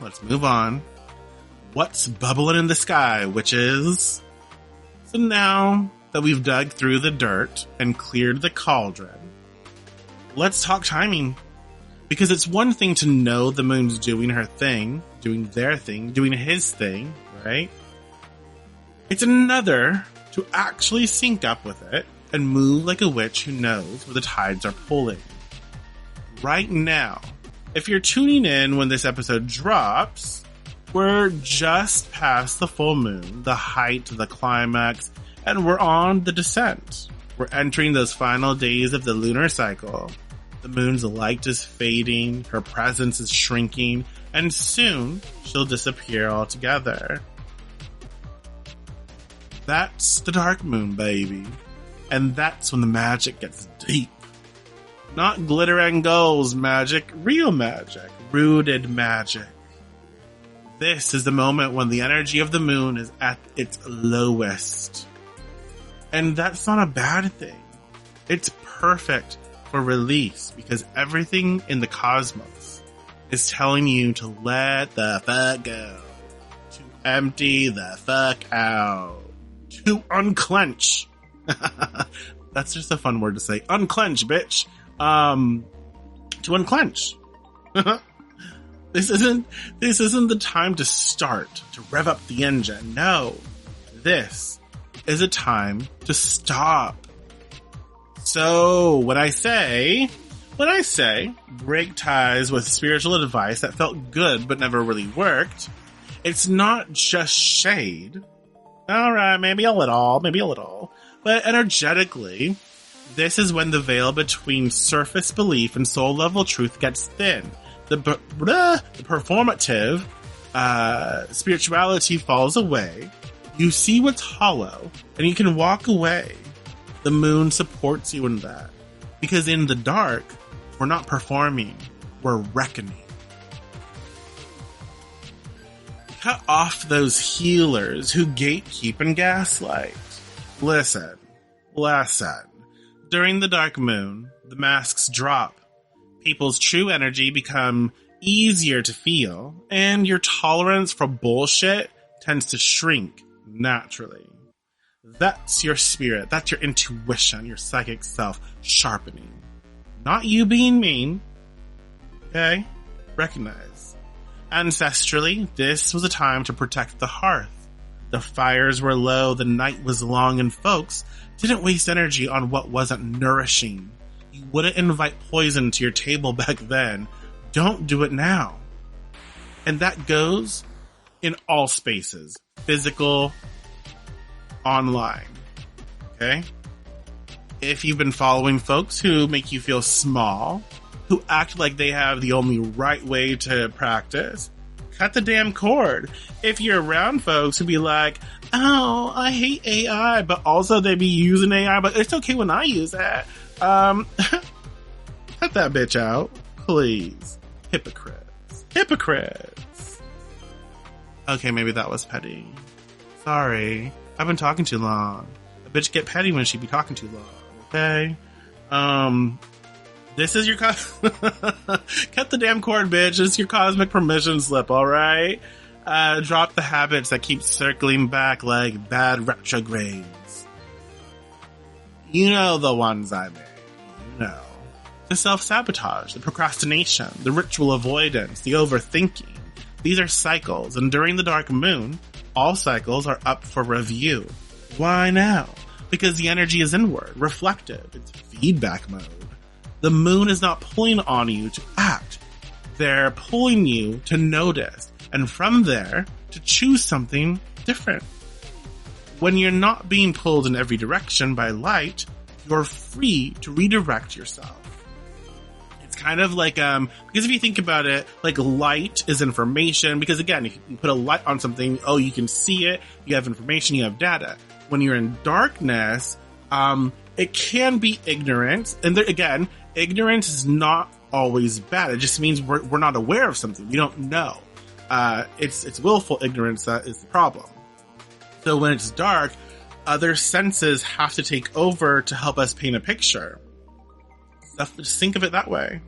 What's bubbling in the sky, witches? So now that we've dug through the dirt and cleared the cauldron, let's talk timing. Because it's one thing to know the moon's doing her thing, doing their thing, doing his thing, right? It's another to actually sync up with it and move like a witch who knows where the tides are pulling. Right now, if you're tuning in when this episode drops, we're just past the full moon, the height, the climax, and we're on the descent. We're entering those final days of the lunar cycle. The moon's light is fading, her presence is shrinking, and soon she'll disappear altogether. That's the dark moon, baby. And that's when the magic gets deep. Not glitter and goals magic, real magic, rooted magic. This is the moment when the energy of the moon is at its lowest. And that's not a bad thing. It's perfect for release because everything in the cosmos is telling you to let the fuck go, to empty the fuck out, to unclench. That's just a fun word to say. Unclench, bitch. To unclench. This isn't the time to start, to rev up the engine. No. This is a time to stop. So, when I say break ties with spiritual advice that felt good but never really worked, it's not just shade. Alright, maybe a little. But energetically, this is when the veil between surface belief and soul level truth gets thin. The performative spirituality falls away. You see what's hollow, and you can walk away. The moon supports you in that. Because in the dark, we're not performing, we're reckoning. Cut off those healers who gatekeep and gaslight. Listen. During the dark moon, the masks drop. People's true energy become easier to feel, and your tolerance for bullshit tends to shrink naturally. That's your spirit, that's your intuition, your psychic self sharpening. Not you being mean. Okay? Recognize. Ancestrally, this was a time to protect the hearth. The fires were low, the night was long, and folks didn't waste energy on what wasn't nourishing. You wouldn't invite poison to your table back then. Don't do it now. And that goes in all spaces. Physical, online. Okay? If you've been following folks who make you feel small, who act like they have the only right way to practice, cut the damn cord. If you're around folks who be like, oh, I hate AI, but also they be using AI, but it's okay when I use that. Cut that bitch out, please. Hypocrites. Okay, maybe that was petty. Sorry. I've been talking too long. A bitch get petty when she be talking too long, okay? This is your cut the damn cord, bitch. It's your cosmic permission slip, alright? Drop the habits that keep circling back like bad retrogrades. You know the ones I mean. You know. The self-sabotage, the procrastination, the ritual avoidance, the overthinking. These are cycles, and during the dark moon, all cycles are up for review. Why now? Because the energy is inward, reflective, it's feedback mode. The moon is not pulling on you to act. They're pulling you to notice, and from there, to choose something different. When you're not being pulled in every direction by light, you're free to redirect yourself. Kind of like, because if you think about it, like light is information, because again, if you put a light on something, oh, you can see it, you have information, you have data. When you're in darkness, it can be ignorance. And there, again, ignorance is not always bad. It just means we're not aware of something. We don't know. It's willful ignorance that is the problem. So when it's dark, other senses have to take over to help us paint a picture. Just think of it that way.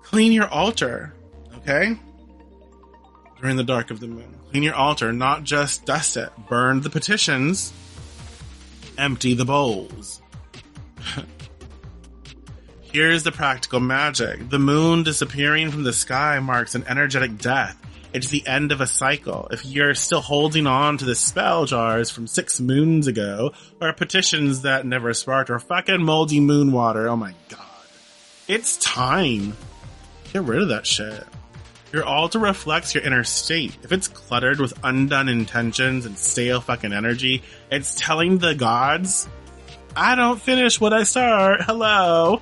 Clean your altar, okay? During the dark of the moon. Clean your altar, not just dust it. Burn the petitions. Empty the bowls. Here's the practical magic. The moon disappearing from the sky marks an energetic death. It's the end of a cycle. If you're still holding on to the spell jars from 6 moons ago, or petitions that never sparked, or fucking moldy moon water, oh my god. It's time. Get rid of that shit. Your altar reflects your inner state. If it's cluttered with undone intentions and stale fucking energy, it's telling the gods, I don't finish what I start. Hello.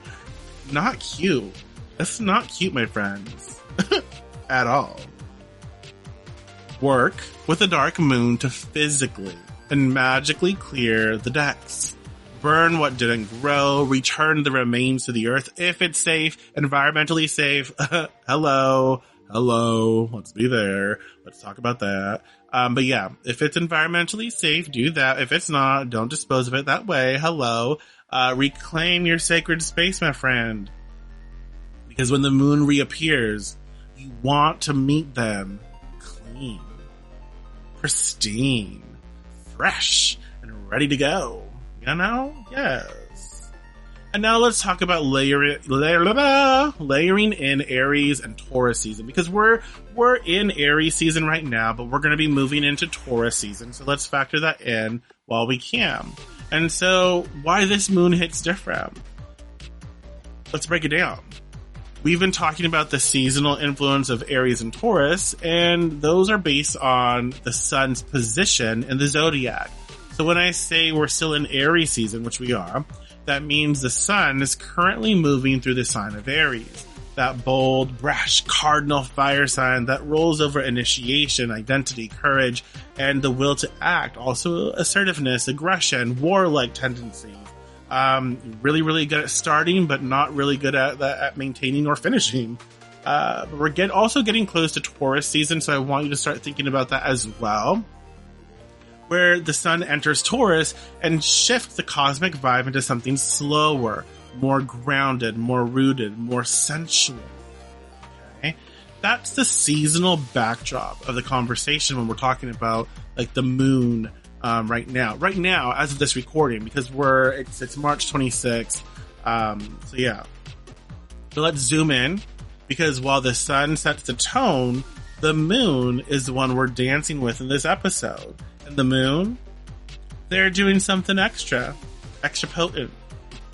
Not cute. That's not cute, my friends. At all. Work with the dark moon to physically and magically clear the decks. Burn what didn't grow, return the remains to the earth if it's safe, environmentally safe. Hello, let's be there. Let's talk about that. But yeah, if it's environmentally safe, do that. If it's not, don't dispose of it that way. Hello. Reclaim your sacred space, my friend. Because when the moon reappears, you want to meet them clean, pristine, fresh, and ready to go. You know? Yes. And now let's talk about layering in Aries and Taurus season, because we're in Aries season right now, but we're going to be moving into Taurus season. So let's factor that in while we can. And so why this moon hits different? Let's break it down. We've been talking about the seasonal influence of Aries and Taurus, and those are based on the sun's position in the zodiac. So when I say we're still in Aries season, which we are, that means the sun is currently moving through the sign of Aries. That bold, brash, cardinal fire sign that rolls over initiation, identity, courage, and the will to act. Also assertiveness, aggression, warlike tendencies. Really, really good at starting, but not really good at maintaining or finishing. But we're also getting close to Taurus season, so I want you to start thinking about that as well. Where the sun enters Taurus and shifts the cosmic vibe into something slower, more grounded, more rooted, more sensual. Okay? That's the seasonal backdrop of the conversation when we're talking about like the moon right now. Right now, as of this recording, because it's March 26th. So yeah. So let's zoom in, because while the sun sets the tone, the moon is the one we're dancing with in this episode. And the moon, they're doing something extra potent.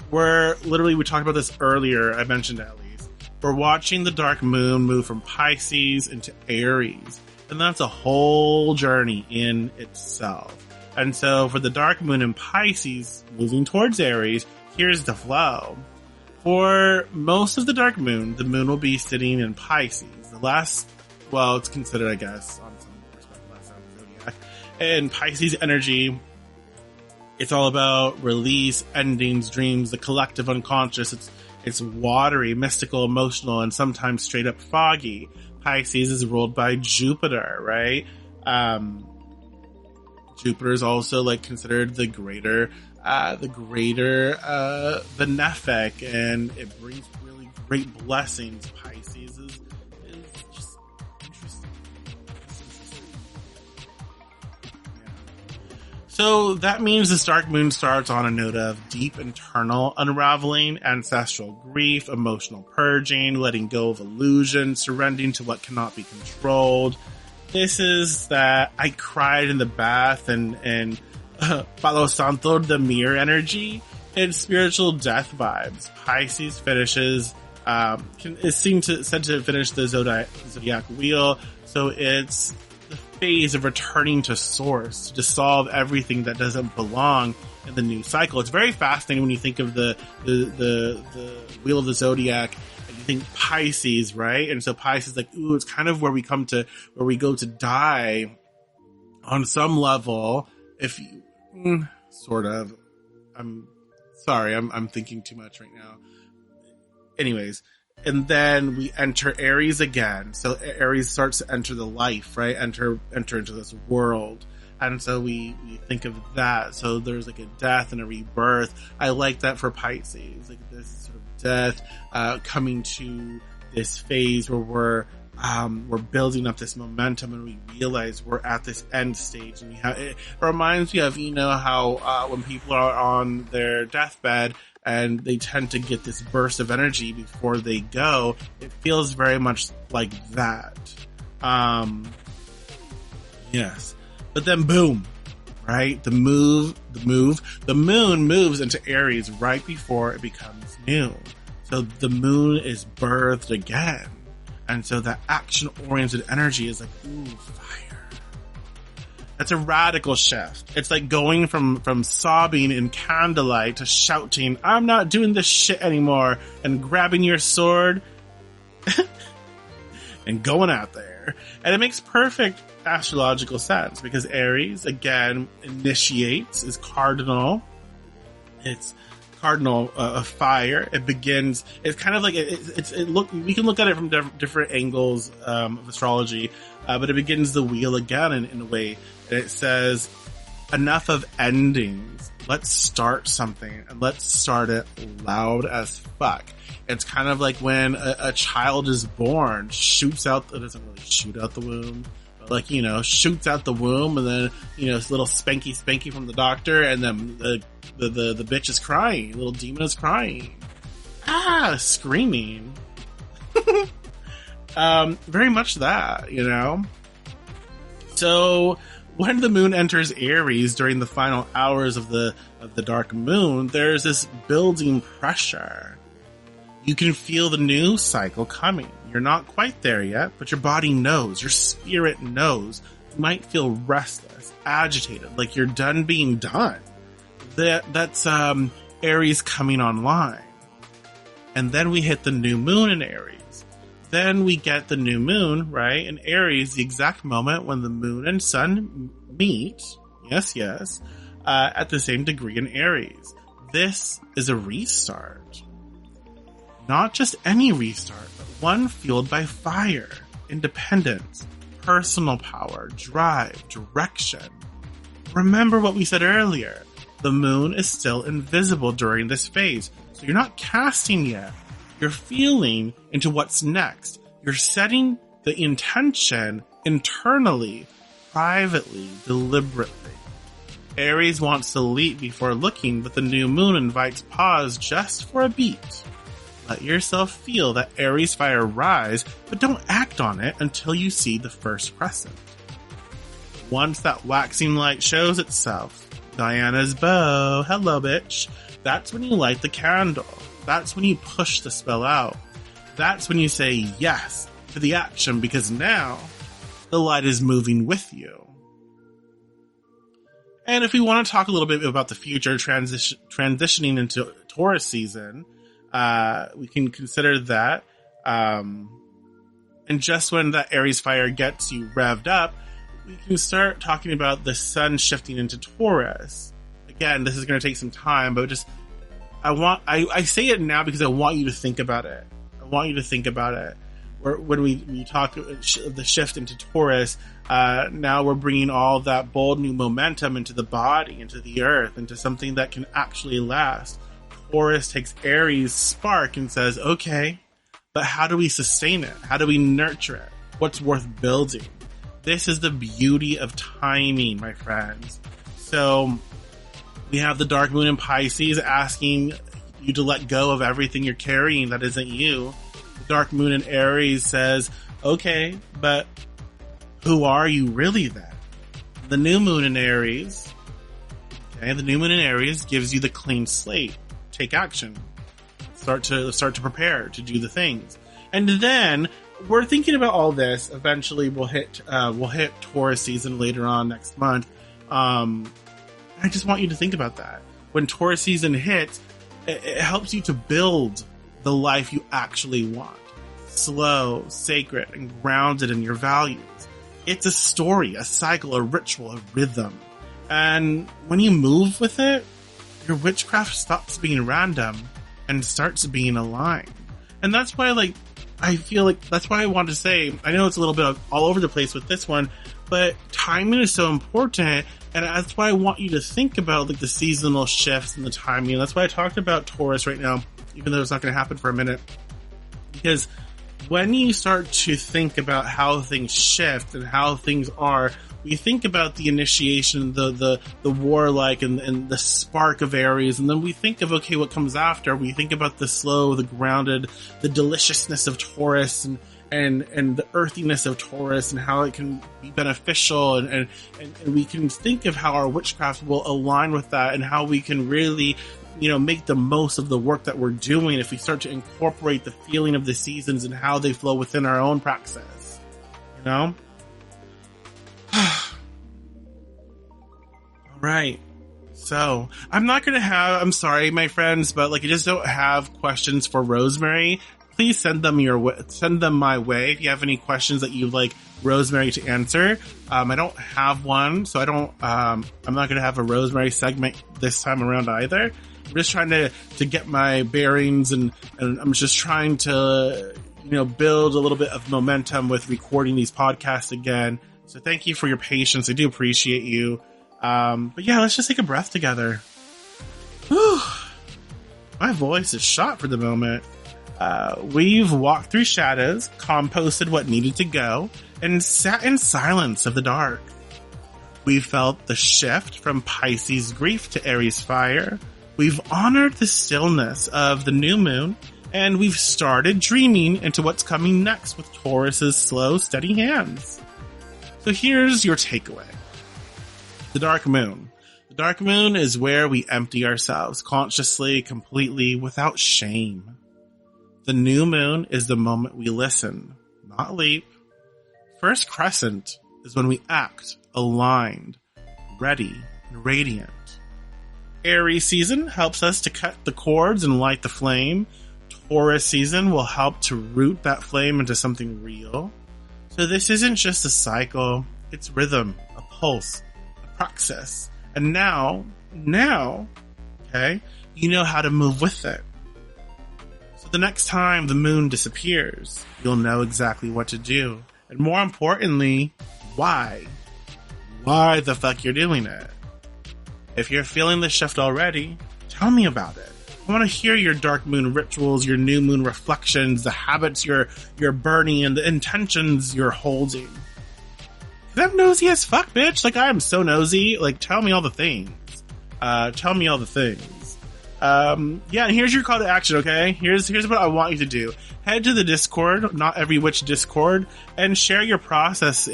We talked about this earlier, I mentioned at least. We're watching the dark moon move from Pisces into Aries. And that's a whole journey in itself. And so for the dark moon in Pisces moving towards Aries, here's the flow. For most of the dark moon, the moon will be sitting in Pisces. It's considered, I guess, on some perspective, last sign of the zodiac. And Pisces energy, it's all about release, endings, dreams, the collective unconscious. It's watery, mystical, emotional, and sometimes straight up foggy. Pisces is ruled by Jupiter, right? Jupiter is also like considered the greater benefic, and it brings really great blessings. Pisces is just interesting. So that means this dark moon starts on a note of deep internal unraveling, ancestral grief, emotional purging, letting go of illusion, surrendering to what cannot be controlled. This is that I cried in the bath and Palo Santo de Mir energy and spiritual death vibes. Pisces finishes, is said to finish the zodiac wheel. So it's the phase of returning to source, to dissolve everything that doesn't belong in the new cycle. It's very fascinating when you think of the wheel of the zodiac and you think Pisces, right? And so Pisces, like, ooh, it's kind of where we go to die on some level. If you, sort of, I'm sorry, I'm thinking too much right now. Anyways, and then we enter Aries again. So Aries starts to enter the life, right? Enter into this world. And so we think of that. So there's like a death and a rebirth. I like that for Pisces. Like this sort of death, coming to this phase where we're building up this momentum and we realize we're at this end stage. And it reminds me of, how when people are on their deathbed and they tend to get this burst of energy before they go, it feels very much like that. Yes. But then boom, right? The moon moves into Aries right before it becomes new. So the moon is birthed again. And so that action-oriented energy is like, ooh, fire. That's a radical shift. It's like going from sobbing in candlelight to shouting, I'm not doing this shit anymore, and grabbing your sword and going out there. And it makes perfect astrological sense because Aries, again, initiates, is cardinal. It's cardinal of fire. It begins, it's kind of like, we can look at it from different angles of astrology, but it begins the wheel again in a way. And it says, enough of endings. Let's start something, and let's start it loud as fuck. It's kind of like when a child is born, shoots out, it doesn't really shoot out the womb, but like, shoots out the womb, and then, it's a little spanky from the doctor, and then the bitch is crying, little demon is crying. Screaming. Very much that, So, when the moon enters Aries during the final hours of the dark moon, there's this building pressure. You can feel the new cycle coming. You're not quite there yet, but your body knows, your spirit knows. You might feel restless, agitated, like you're done being done. That's Aries coming online. And then we hit the new moon in Aries. Then we get the new moon, right? In Aries, the exact moment when the moon and sun meet, yes, at the same degree in Aries. This is a restart. Not just any restart, but one fueled by fire, independence, personal power, drive, direction. Remember what we said earlier. The moon is still invisible during this phase, so you're not casting yet. You're feeling into what's next. You're setting the intention internally, privately, deliberately. Aries wants to leap before looking, but the new moon invites pause just for a beat. Let yourself feel that Aries fire rise, but don't act on it until you see the first crescent. Once that waxing light shows itself, Diana's bow, hello bitch, that's when you light the candle. That's when you push the spell out. That's when you say yes to the action, because now the light is moving with you. And if we want to talk a little bit about the future transitioning into Taurus season, we can consider that. And just when that Aries fire gets you revved up, we can start talking about the sun shifting into Taurus. Again, this is going to take some time, but I say it now because I want you to think about it. When we talk the shift into Taurus, now we're bringing all of that bold new momentum into the body, into the earth, into something that can actually last. Taurus takes Aries' spark and says, okay, but how do we sustain it? How do we nurture it? What's worth building? This is the beauty of timing, my friends. So we have the dark moon in Pisces asking you to let go of everything you're carrying that isn't you. The dark moon in Aries says, okay, but who are you really then? The new moon in Aries, okay, the new moon in Aries gives you the clean slate. Take action. Start to prepare to do the things. And then we're thinking about all this. Eventually we'll hit Taurus season later on next month. I just want you to think about that. When Taurus season hits, it helps you to build the life you actually want. Slow, sacred, and grounded in your values. It's a story, a cycle, a ritual, a rhythm. And when you move with it, your witchcraft stops being random and starts being aligned. And that's why, I feel like that's why I want to say, I know it's a little bit all over the place with this one, but timing is so important. And that's why I want you to think about the seasonal shifts and the timing. That's why I talked about Taurus right now, even though it's not going to happen for a minute. Because when you start to think about how things shift and how things are, we think about the initiation, the warlike and the spark of Aries, and then we think of, okay, what comes after? We think about the slow, the grounded, the deliciousness of Taurus and the earthiness of Taurus and how it can be beneficial and we can think of how our witchcraft will align with that and how we can really, make the most of the work that we're doing if we start to incorporate the feeling of the seasons and how they flow within our own praxis. Right. So I'm sorry, my friends, but I just don't have questions for Rosemary. Please send them my way if you have any questions that you'd like Rosemary to answer. I don't have one, so I'm not going to have a Rosemary segment this time around either. I'm just trying to get my bearings and I'm just trying to, build a little bit of momentum with recording these podcasts again. So thank you for your patience. I do appreciate you. But yeah, let's just take a breath together. Whew. My voice is shot for the moment. We've walked through shadows, composted what needed to go, and sat in silence of the dark. We felt the shift from Pisces grief to Aries fire. We've honored the stillness of the new moon, and we've started dreaming into what's coming next with Taurus's slow, steady hands. So here's your takeaway. The dark moon. The dark moon is where we empty ourselves consciously, completely, without shame. The new moon is the moment we listen, not leap. First crescent is when we act, aligned, ready, and radiant. Aries season helps us to cut the cords and light the flame. Taurus season will help to root that flame into something real. So this isn't just a cycle, it's rhythm, a pulse, a praxis. And now, okay, you know how to move with it. So the next time the moon disappears, you'll know exactly what to do. And more importantly, why? Why the fuck you're doing it? If you're feeling the shift already, tell me about it. I want to hear your dark moon rituals, your new moon reflections, the habits you're burning, and the intentions you're holding. I'm nosy as fuck, bitch. I am so nosy. Tell me all the things. Tell me all the things. Yeah, and here's your call to action, okay? Here's what I want you to do. Head to the Discord, Not Every Witch Discord, and share your process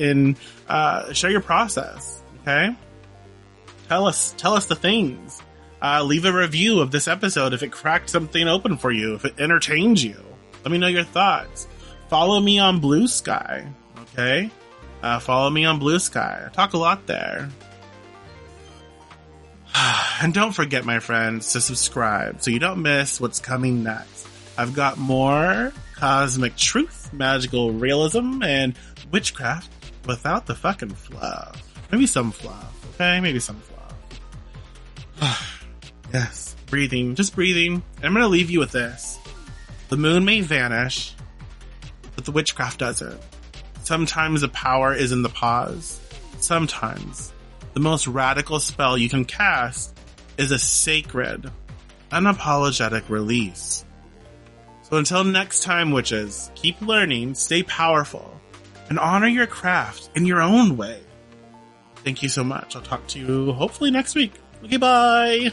okay? Tell us the things. Leave a review of this episode if it cracked something open for you, if it entertains you. Let me know your thoughts. Follow me on Blue Sky, okay? Follow me on Blue Sky. I talk a lot there. And don't forget, my friends, to subscribe so you don't miss what's coming next. I've got more cosmic truth, magical realism, and witchcraft without the fucking fluff. Maybe some fluff, okay? Maybe some fluff. Yes, breathing, just breathing. And I'm going to leave you with this. The moon may vanish, but the witchcraft doesn't. Sometimes the power is in the pause. Sometimes the most radical spell you can cast is a sacred, unapologetic release. So until next time, witches, keep learning, stay powerful, and honor your craft in your own way. Thank you so much. I'll talk to you hopefully next week. Okay, bye.